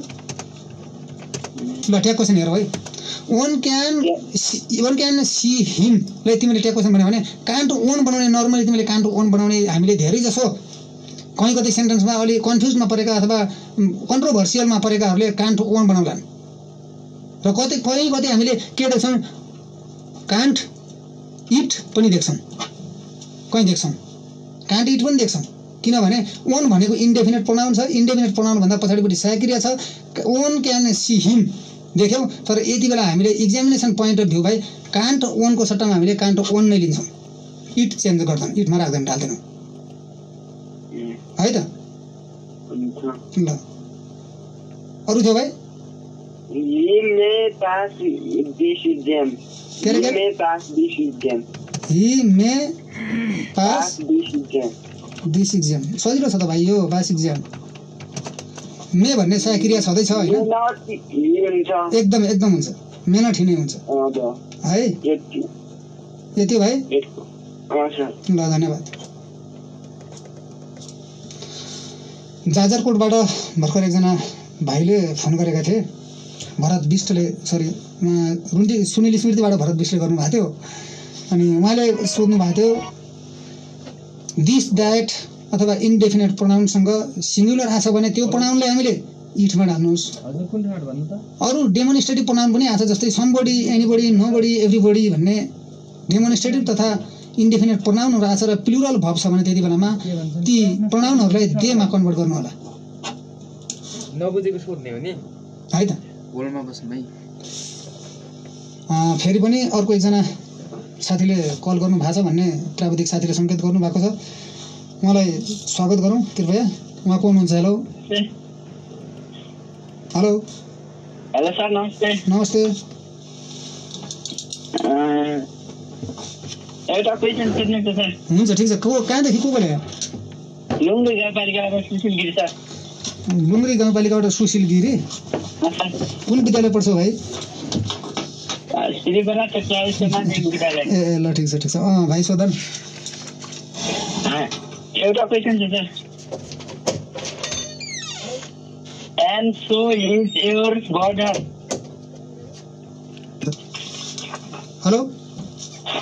ल ट्याग क्वेसन हेर है। ओन क्यान सी हिमलाई तिमीले ट्याग क्वेसन भन्यो भने कान्ट ओन बनाउने, नर्मली तिमीले कान्ट ओन बनाउने हामीले धेरै जसो कहीँ कतै सेन्टेन्समा अलि कन्फ्युजमा परेका अथवा कन्ट्रोभर्सियलमा परेकाहरूले कान्ट ओन बनाउलान्। र कहीँ कतै हामीले के देख्छौँ, कान्ट इट पनि देख्छौँ, कहीँ देख्छौँ कान्ट इट पनि देख्छौँ। किनभने ओन भनेको इन्डेफिनेट प्रोनाउन छ। इन्डेफिनेट प्रोनाउन भन्दा पछाडिपट्टि सहायक क्रिया छ। ओन क्यान सी हिम देख्यौँ, तर यति बेला हामीले इक्जामिनेसन पोइन्ट अफ भ्यू भाइ कान्ट ओनको सट्टामा हामीले कान्ट ओन नै लिन्छौँ। इट चेन्ज गर्छौँ, इटमा राख्दैन, ढाल्दैनौँ है त। ल अरू थियो भाइ, He may pass this exam. सजिलो छ त भाइ यो पास एक्जाम। मे भन्ने सहायक क्रिया छँदैछ होइन, एकदम हुन्छ, मेहनत हिँड्ने हुन्छ है। यति भाइ, ल धन्यवाद। जाजरकोटबाट भर्खर एकजना भाइले फोन गरेका थिए, भरत विष्टले, सरी सुनिल स्मृतिबाट भरत विष्टले गर्नुभएको थियो। अनि उहाँले सोध्नु भएको थियो दिस द्याट अथवा इन्डेफिनेट प्रोनाउनसँग सिङ्गुलर आछ भने त्यो प्रोनाउनलाई हामीले इटमा ढाल्नुहोस्। अरू डेमोन्स्ट्रेटिभ प्रोनाउन पनि आछ, जस्तै समबडी, एनीबडी, नोबडी, एभ्रीबडी भन्ने डेमोन्स्ट्रेटिभ तथा इन्डेफिनेट प्रोनाउनहरू आछ। र प्लुरल भर्ब छ भने त्यति बेलामा ती प्रोनाउनहरूलाई देमा कन्भर्ट गर्नु होला। नबुझेको सोध्ने हो नि है त। होलमा बस्नु भाइ। फेरि पनि अर्को एकजना साथीले कल गर्नु भएको छ भन्ने प्राविधिक साथीले सङ्केत गर्नु भएको छ, उहाँलाई स्वागत गरौँ कृपया। उहाँ को हुनुहुन्छ? हेलो हेलो हेलो सर, नमस्ते। नमस्ते। एउटा क्वेसन सोध्नु छ सर। हुन्छ ठिक छ। कहाँदेखि को बोलेको? लुङ्गी गाउँपालिकाबाट सुशील गिरी सर। लुङ्गी गाउँपालिकाबाट सुशील गिरी। कुन विद्यालय पढ्छौ भाइ? श्रीबला टेक्नोलोजी माध्यमिक विद्यालय। ए ल ठिक छ भाइ सोधन। एउटा क्वेसन छ sir. And so is your border. Hello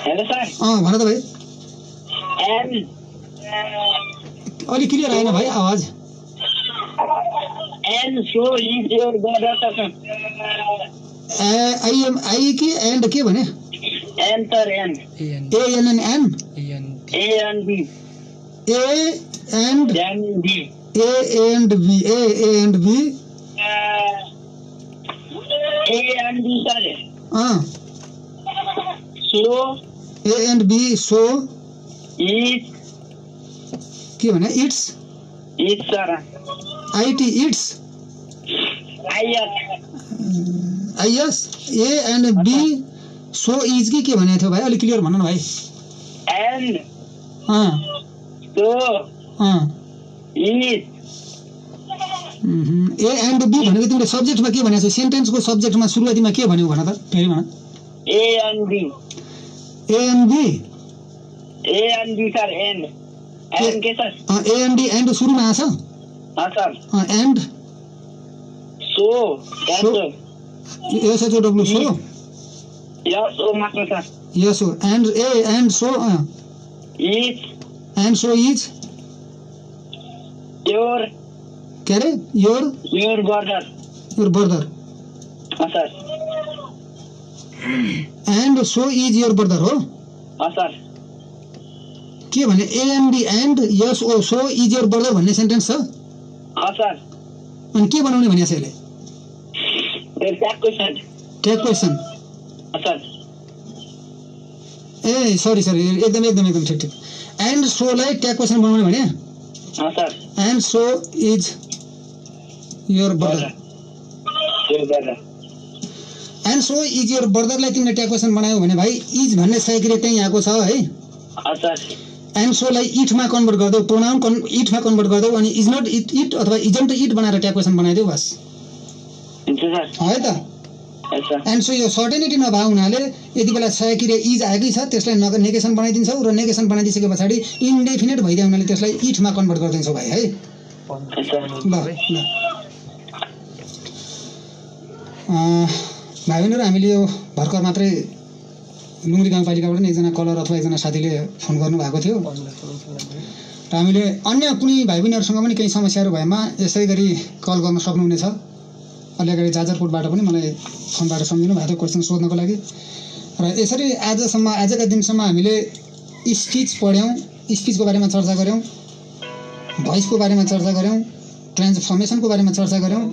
hello sir. भन त भाइ। And अलि क्लियर आएन भाइ आवाज। And so is your border sir. I कि एन्ड के भने? And sir, and. ANN And B. A and B. A and B. So A and B so is के भने it's is sir IT it's is is A and B so is के भनेको थियो भाइ अलिक clear भन्नु न भाइ एन्ड अँ सो अँ इज ए एन्ड बी भनेको तिमीले सब्जेक्टमा के भनेको छौ सेन्टेन्सको सब्जेक्टमा सुरुवातीमा के भन्यौ भन त फेरि भन A and B sir and के sir A N D and सुरुमा आछ sir and so SHO W so S O मात्र सर यस हो and A and so is and so is your के अरे your brother sir and so is your brother हो sir के भने A N D and S O so is your brother भन्ने sentence छ sir अनि के बनाउने भनेको छ यसले ट्याग क्वेसन सर ए सरी एकदम ठिक एन्ड सोलाई ट्याग क्वेसन बनाउने भने sir and so is your brother and so is your ब्रदरलाई तिमीले ट्याग क्वेसन बनायौ भने भाइ इज भन्ने साइक्रिया त्यही आएको छ है एन्ड सोलाई इटमा कन्भर्ट गर्दै प्रोनाउन इटमा कन्भर्ट गर्दै अनि इज नट इट अथवा इजन्ट इट बनाएर ट्याग क्वेसन बनाइदेऊ बस है त एन्ड सो यो सर्टेनिटी नभए हुनाले यति बेला साइक्रिया इज आएकै छ त्यसलाई नेगेसन बनाइदिन्छौ र नेगेसन बनाइदिसके पछाडि इन्डेफिनेट भइदियो हुनाले त्यसलाई इटमा कन्भर्ट गरिदिन्छौ भाइ है ल भाइ बहिनीहरू हामीले यो भर्खर मात्रै लुङ्ग्री गाउँपालिकाबाट नि एकजना कलर अथवा एकजना साथीले फोन गर्नुभएको थियो र हामीले अन्य कुनै भाइ बहिनीहरूसँग पनि केही समस्याहरू भएमा यसै गरी कल गर्न सक्नुहुनेछ अलि अगाडि जाजरकोटबाट पनि मलाई फोनबाट सम्झिनु भएको थियो क्वेसन सोध्नको लागि र यसरी आजका दिनसम्म हामीले स्पिच पढ्यौँ स्पिचको बारेमा चर्चा गऱ्यौँ भोइसको बारेमा चर्चा गऱ्यौँ ट्रान्सफर्मेसनको बारेमा चर्चा गऱ्यौँ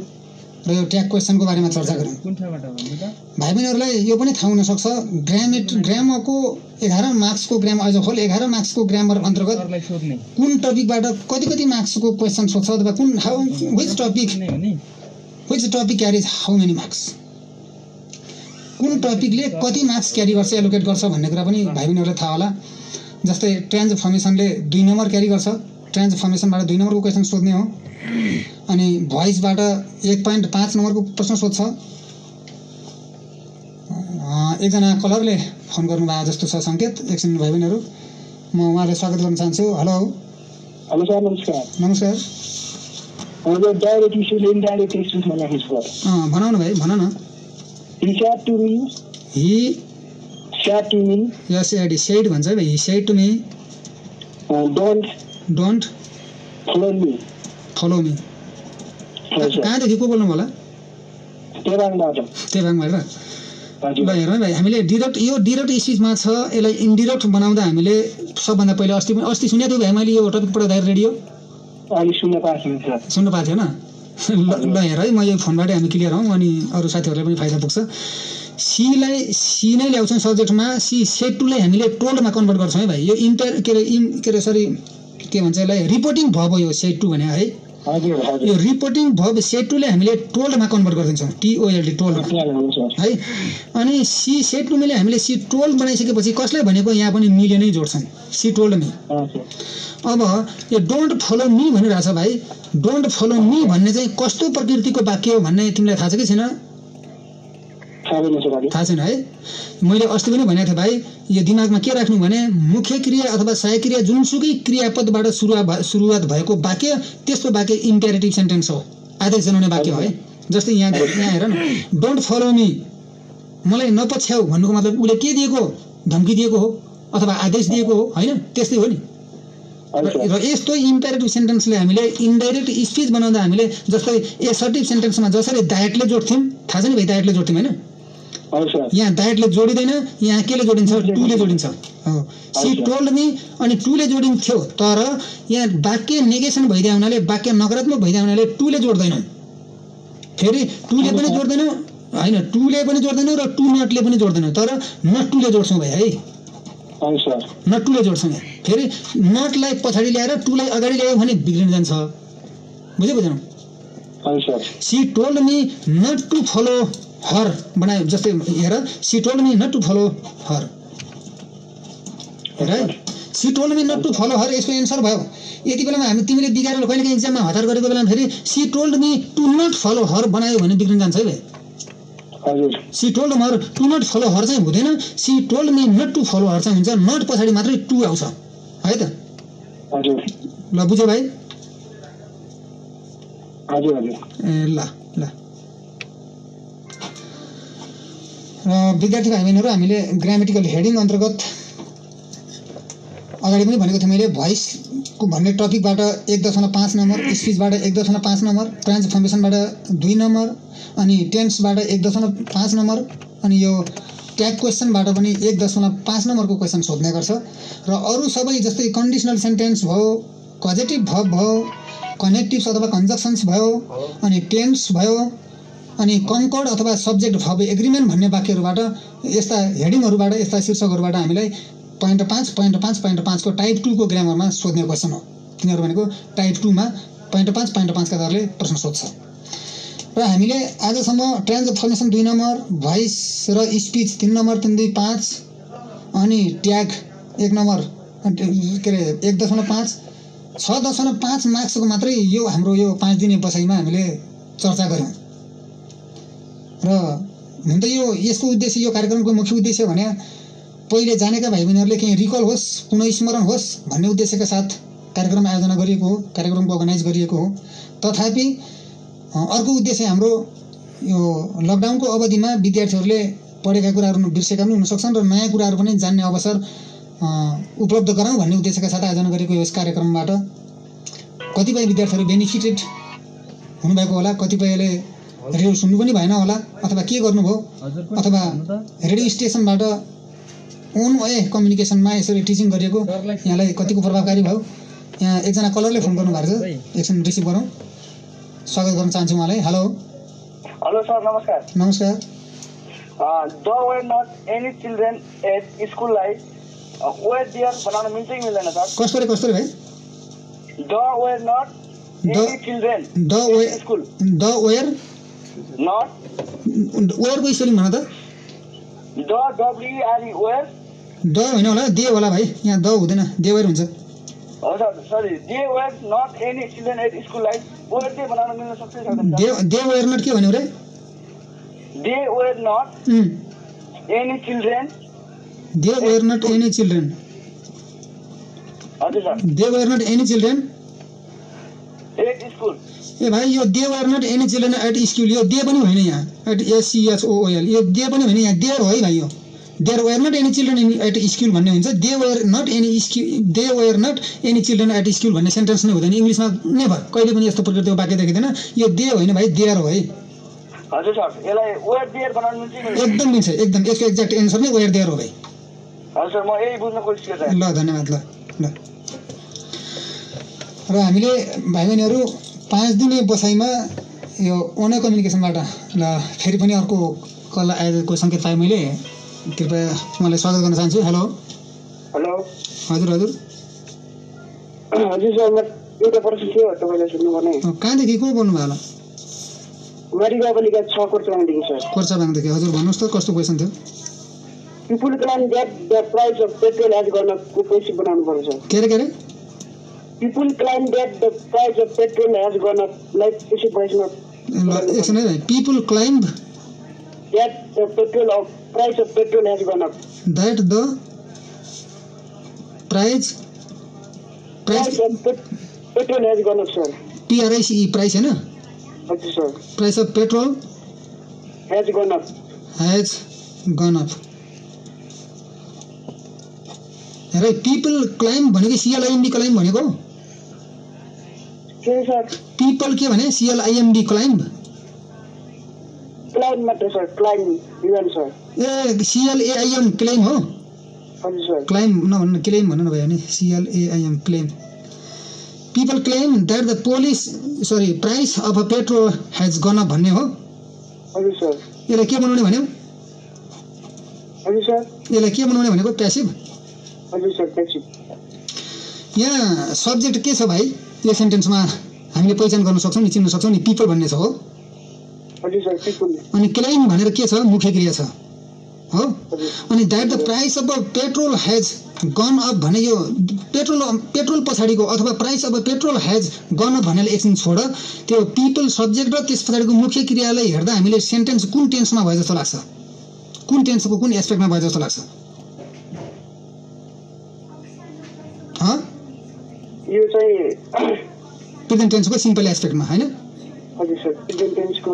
र यो ट्याग क्वेसनको बारेमा चर्चा गऱ्यौँ भाइ बहिनीहरूलाई यो पनि थाहा हुनसक्छ ग्रामरको 11 मार्क्सको ग्राम एज अ होल 11 मार्क्सको ग्रामर अन्तर्गत कुन टपिकबाट कति मार्क्सको क्वेसन सोध्छ अथवा कुन which topic carries how many marks कुन टपिकले कति मार्क्स क्यारी गर्छ एलोकेट गर्छ भन्ने कुरा पनि भाइ बहिनीहरूलाई थाहा होला जस्तै ट्रान्सफर्मेसनले 2 नम्बर क्यारी गर्छ ट्रान्सफर्मेसनबाट 2 नम्बरको क्वेसन सोध्ने हो अनि भोइसबाट 1.5 नम्बरको प्रश्न सोध्छ एकजना कलरले फोन गर्नुभएको जस्तो छ सङ्केत एकछिन भाइ बहिनीहरू म उहाँलाई स्वागत गर्न चाहन्छु हेलो सर नमस्कार डाइरेक्ट इस्युज इनडाइरेक्ट इस्युजमा राख्नु भनौँ न भाइ भन न He said to me. Yes, he said भन्छ है भाइ he said to me. Don't follow me. कहाँदेखि को बोल्नु होला तेबाङबाट ल हेरौँ है भाइ हामीले डिरेक्ट स्पिचमा छ यसलाई इन्डिरेक्ट बनाउँदा हामीले सबभन्दा पहिले अस्ति सुनेको थियो भाइ मैले यो टपिक पढाउँदाखेरि रेडियो सुन्नु पाएको थिएन ल हेर है म यो फोनबाटै हामी क्लियर हौँ अनि अरू साथीहरूलाई पनि फाइदा पुग्छ सी नै ल्याउँछौँ सब्जेक्टमा सी सेड टूलाई हामीले टोल्डमा कन्भर्ट गर्छौँ है भाइ यो के भन्छ यसलाई रिपोर्टिङ भब हो यो सेड टू भने है यो रिपोर्टिङ भब सेड टूलाई हामीले टोल्डमा कन्भर्ट गरिदिन्छौँ TOLD टोल्ड है अनि सी सेड टू मैले हामीले सी टोल्ड बनाइसकेपछि कसलाई भनेको यहाँ पनि मिले नै जोड्छौँ सी टोल्ड मी अब यो डोन्ट फलो मी भनिरहेछ भाइ डोन्ट फलो मी भन्ने चाहिँ कस्तो प्रकृतिको वाक्य हो भन्ने तिमीलाई थाहा छ कि छैन थाहा छैन है मैले अस्ति पनि भनेको थिएँ भाइ यो दिमागमा के राख्नु भने मुख्य क्रिया अथवा सहायक क्रिया जुनसुकै क्रियापदबाट सुरुवात भएको वाक्य त्यस्तो वाक्य इम्पेरेटिभ सेन्टेन्स हो आदेश जनाउने वाक्य हो है जस्तै यहाँ हेर न डोन्ट फलो मी मलाई नपछ्याउ भन्नुको मतलब उसले के दिएको धम्की दिएको हो अथवा आदेश दिएको हो होइन त्यस्तै हो नि र यस्तो इम्पेरेटिभ सेन्टेन्सले हामीले इन्डाइरेक्ट स्पिच बनाउँदा हामीले जस्तै एसर्टिभ सेन्टेन्समा जसरी दायटले जोड्थ्यौँ थाहा छ नि भाइ दायटले जोड्थ्यौँ होइन यहाँ दायटले जोडिँदैन यहाँ केले जोडिन्छ टूले जोडिन्छ सी टोल्ड मी अनि टूले जोडिन्थ्यो तर यहाँ वाक्य नेगेसन भइदियो हुनाले वाक्य नकारात्मक भइदियो हुनाले टूले जोड्दैनौँ फेरि टूले पनि जोड्दैनौँ होइन टुले पनि जोड्दैनौँ र टु नटले पनि जोड्दैनौँ, तर नट टुले जोड्छौँ भाइ है। हजुर सर। नट टुले जोड्छौँ यहाँ। फेरि नटलाई पछाडि ल्याएर टुलाई अगाडि ल्यायो भने बिग्रिन जान्छ, बुझ्यो बुझेनौ? हजुर sir. She told me not to follow her बनायो, जस्तै हेर, she told me not to follow her, right? She told me not to follow her, यसको एन्सर भयो। यति बेलामा हामी तिमीले बिगारेर कहिलेकाहीँ इक्जाममा हतार गरेको बेलामा फेरि she told me to not follow her बनायो भने बिग्रिन जान्छ है भाइ। हजुर। She told her to not follow her चाहिँ हुँदैन, she told me not to follow her चाहिँ हुन्छ। नट पछाडि मात्रै टु आउँछ है त? हजुर। ल बुझ्यो भाइ? हजुर हजुर। ए ल ल। विद्यार्थी भाइ बहिनीहरू, हामीले ग्रामेटिकल हेडिङ अन्तर्गत अगाडि पनि भनेको थिएँ मैले, भोइसको भन्ने टपिकबाट 1.5 नम्बर, स्पिचबाट 1.5 नम्बर, ट्रान्सफर्मेसनबाट 2 नम्बर, अनि टेन्सबाट 1.5 नम्बर, अनि यो ट्याग क्वेसनबाट पनि 1.5 नम्बरको क्वेसन सोध्ने गर्छ। र अरू सबै जस्तै कन्डिसनल सेन्टेन्स भयो, कजेटिभ भर्ब भयो, कनेक्टिभ्स अथवा कन्जक्सन्स भयो, अनि टेन्स भयो, अनि कन्कर्ड अथवा सब्जेक्ट भर्ब एग्रिमेन्ट भन्ने वाक्यहरूबाट, यस्ता हेडिङहरूबाट, यस्ता शीर्षकहरूबाट हामीलाई 0.5 को टाइप 2 को ग्रामरमा सोध्ने क्वेसन हो। तिनीहरू भनेको टाइप 2 मा 0.5 का दरले प्रश्न सोध्छ। र हामीले आजसम्म ट्रान्सफर्मेसन 2 नम्बर, भोइस र स्पिच 3 नम्बर, 3, 2, 5, अनि ट्याग 1 नम्बर के अरे 1.5, 6.5 मार्क्सको मात्रै यो हाम्रो यो 5 दिने बसाइमा हामीले चर्चा गऱ्यौँ। र हुन त यसको उद्देश्य, यो कार्यक्रमको मुख्य उद्देश्य भने पहिले जानेका भाइ बहिनीहरूले केही रिकल होस्, पुनः स्मरण होस् भन्ने उद्देश्यका साथ कार्यक्रम आयोजना गरिएको हो, कार्यक्रमको अर्गनाइज गरिएको हो। तथापि अर्को उद्देश्य हाम्रो यो लकडाउनको अवधिमा विद्यार्थीहरूले पढेका कुराहरू बिर्सेका पनि हुन सक्छन् र नयाँ कुराहरू पनि जान्ने अवसर उपलब्ध गराउँ भन्ने उद्देश्यका साथ आयोजना गरेको यस कार्यक्रमबाट कतिपय विद्यार्थीहरू बेनिफिटेड हुनुभएको होला, कतिपयले रेडियो सुन्नु पनि भएन होला, अथवा के गर्नुभयो, अथवा रेडियो स्टेसनबाट ओन वे कम्युनिकेसनमा यसरी टिचिङ गरिएको यहाँलाई कतिको प्रभावकारी भयो। यहाँ एकजना कलरले फोन गर्नु भएको छ, एकछिन रिसिभ गरौँ। स्वागत गर्न चाहन्छु उहाँलाई। हेलो। हेलो सर, नमस्कार। नमस्कार। The were not any children at school life were there बनाउन मिल्छ कि मिल्दैन सर? कस्तो रे भाइ? The were not any children at school. The were not, वेयरको स्पेलिङ भन त। The डब्ल्युआरई where. द होइन होला, दे होला भाइ, यहाँ द हुँदैन, दे वेयर हुन्छ। हो sir, sorry, they were not any children at school life were they बनाउन मिल्न सक्छ सर? दे वेयर नट के भन्यो रे? They were not any children. They were not any children. हजुर sir. They were not any children at school. ए भाइ, यो they were not any children at school, यो दे पनि होइन यहाँ, एट SCHOOL, यो दे पनि होइन यहाँ, देयर हो है भाइ। यो there were not any children at school भन्ने हुन्छ। They were not any children at school भन्ने सेन्टेन्स नै हुँदैन इङ्ग्लिसमा, नेभर, कहिले पनि यस्तो प्रकारको वाक्य देख्दैन। यो दे होइन भाइ, देयर हो है। हजुर सर, यसलाई वेयर देयर बनाउन मिल्छ? एकदम मिल्छ, एकदम। यसको एक्ज्याक्ट एन्सर नै वेयर देयर हो भाइ। हजुर सर, म यही बुझ्न कोसिस गरेँ। ल धन्यवाद। ल र हामीले भाइ बहिनीहरू 5 दिने बसाइमा यो ओने कम्युनिकेसनबाट ल फेरि पनि अर्को कल आएको सङ्केत पाएँ मैले, कृपया उहाँलाई स्वागत गर्न चाहन्छु। हेलो। हेलो। हजुर हजुर। हजुर सर, म एउटा प्रश्न थियो तपाईँलाई सोध्नुपर्ने। कहाँदेखि को बोल्नुभयो होला? मारिगाउँपालिका 6 कोर्चाबाङदेखि सर। कोर्चाबाङदेखि। हजुर भन्नुहोस् त, कस्तो क्वेसन थियो? People climb that the price of petrol has gun up को क्वेसन बनाउनु पर्छ। के अरे? People climb that the price of petrol has gun up, like त्यसै भोइसमा। ल एकछिन है भाइ। People climb that the price of petrol has gun up, that the price of petrol has gun up sir. PRICE, price हैन? हजुर sir. Price of petrol has gun up. हेर, people climb भनेको CLIMB climb भनेको के sir? People के भने? CLIMB climb. Climb मात्र sir, climb even sir. ए CLAIM claim हो? हजुर सर। क्लाइम नभन्नु, क्लेम भन्नु भयो नि। CLAIM claim. People claim that the price of a petrol has gun up भन्ने हो। हजुर सर। यसलाई के बनाउने भन्यो? हजुर सर। यसलाई के बनाउने भनेको? प्यासिभ। हजुर सर, प्यासिभ। यहाँ सब्जेक्ट के छ भाइ? यो सेन्टेन्समा हामीले पहिचान गर्न सक्छौँ नि, चिन्न सक्छौँ नि, पिपल भन्ने छ हो। हजुर सर, पिपल। अनि क्लेम भनेर के छ? मुख्य क्रिया छ हो। अनि that the price of petrol has gun up भने यो पेट्रोल पछाडिको अथवा price of petrol has gun up भन्नेले एकछिन छोड, त्यो पिपल सब्जेक्ट र त्यस पछाडिको मुख्य क्रियालाई हेर्दा हामीले सेन्टेन्स कुन टेन्समा भयो जस्तो लाग्छ? कुन टेन्सको कुन एस्पेक्टमा भयो जस्तो लाग्छ? यो चाहिँ प्रेजेन्ट टेन्सको सिम्पल एस्पेक्टमा हैन? हजुर सर, प्रेजेन्ट टेन्सको।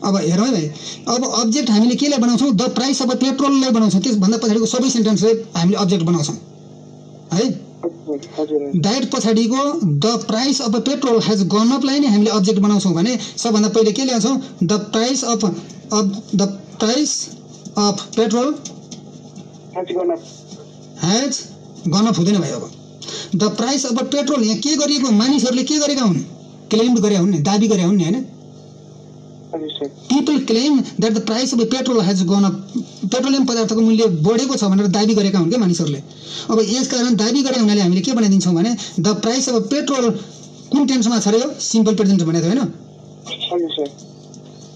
अब हेरौँ है भाइ, अब अब्जेक्ट हामीले केलाई बनाउँछौँ? द प्राइस अफ पेट्रोललाई बनाउँछौँ। त्यसभन्दा पछाडिको सबै सेन्टेन्सलाई हामीले अब्जेक्ट बनाउँछौँ है। दैट पछाडिको the price of petrol has gun अपलाई नै हामीले अब्जेक्ट बनाउँछौँ भने सबभन्दा पहिले के ल्याउँछौँ? The price of petrol has gun up हुँदैन भाइ। अब द प्राइस अफ पेट्रोल यहाँ के गरिएको? मानिसहरूले के गरेका हुन्? क्लेम गरेका हुन् नि, दाबी गरेका हुन् नि हैन? People claim that the price of petrol has gone up. Petroleum पदार्थको मूल्य बढेको छ भनेर दाबी गरेका हुन् के मानिसहरूले। अब यसकारण दाबी गरे हुनाले हामीले के बनाइदिन्छौँ भने द प्राइस अफ पेट्रोल कुन टेन्समा छ र यो? सिम्पल प्रेजेन्ट भनेको हैन?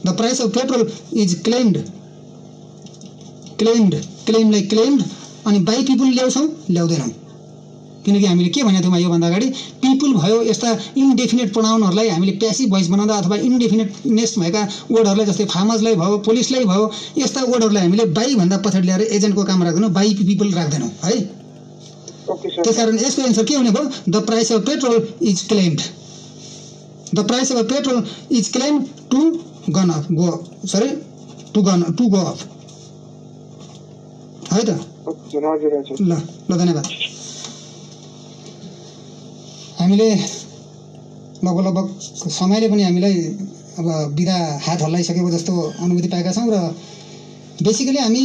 The price of petrol is claimed. क्लेमलाई क्लेम्ड अनि बाई पिपुल ल्याउँछौँ? ल्याउँदैनौँ, किनकि हामीले के भनेको थियौँ योभन्दा अगाडि? पिपुल भयो यस्ता इन्डेफिनेट प्रोनाउनहरूलाई हामीले प्यासिभ भोइस बनाउँदा अथवा इन्डेफिनेटनेस भएका वर्डहरूलाई जस्तै फार्मर्सलाई भयो, पुलिसलाई भयो, यस्ता वर्डहरूलाई हामीले बाई भन्दा पछाडि ल्याएर एजेन्टको काम राख्दैनौँ, बाई पिपुल राख्दैनौँ है। त्यसकारण यसको एन्सर के हुने भयो? The price of petrol is claimed. The price of petrol is claimed to gone up है त? ल धन्यवाद। हामीले लगभग समयले पनि हामीलाई अब बिदा हात हल्लाइसकेको जस्तो अनुभूति पाएका छौँ र बेसिकली हामी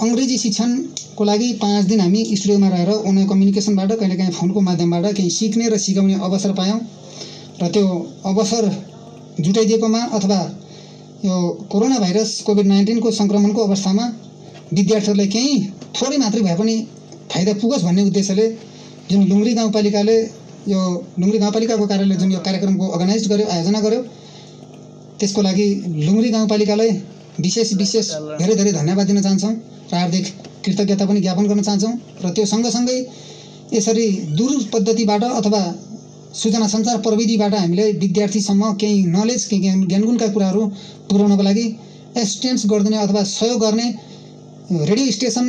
अङ्ग्रेजी शिक्षणको लागि 5 दिन हामी स्टुडियोमा रहेर अनलाइन कम्युनिकेसनबाट कहिलेकाहीँ फोनको माध्यमबाट केही सिक्ने र सिकाउने अवसर पायौँ र त्यो अवसर जुटाइदिएकोमा अथवा यो कोरोना भाइरस कोभिड-19 को सङ्क्रमणको अवस्थामा विद्यार्थीहरूलाई केही थोरै मात्रै भए पनि फाइदा पुगोस् भन्ने उद्देश्यले जुन लुङ्ग्री गाउँपालिकाले यो लुङ्ग्री गाउँपालिकाको कार्यालयले जुन यो कार्यक्रमको अर्गनाइज गर्यो, आयोजना गर्यो, त्यसको लागि लुङ्ग्री गाउँपालिकालाई विशेष धेरै धन्यवाद दिन चाहन्छौँ र हार्दिक कृतज्ञता पनि ज्ञापन गर्न चाहन्छौँ। र त्यो सँगसँगै यसरी दूर पद्धतिबाट अथवा सूचना सञ्चार प्रविधिबाट हामीले विद्यार्थीसम्म केही नलेज, केही ज्ञानगुणका कुराहरू पुर्याउनको लागि एसिस्टेन्स गरिदिने अथवा सहयोग गर्ने radio station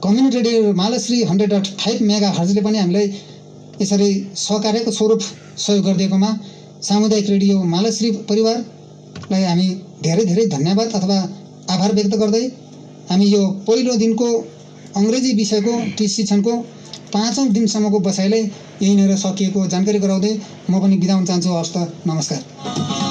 community radio Malashree 100.5 मेगाहर्जले पनि हामीलाई यसरी सहकार्यको स्वरूप सहयोग गरिदिएकोमा सामुदायिक रेडियो मालाश्री परिवारलाई हामी धेरै धन्यवाद अथवा आभार व्यक्त गर्दै हामी यो पहिलो दिनको अङ्ग्रेजी विषयको शिक्षणको 5औं दिनसम्मको बसाइलाई यहीँनिर सकिएको जानकारी गराउँदै म पनि बिदा हुन चाहन्छु। हस्त नमस्कार।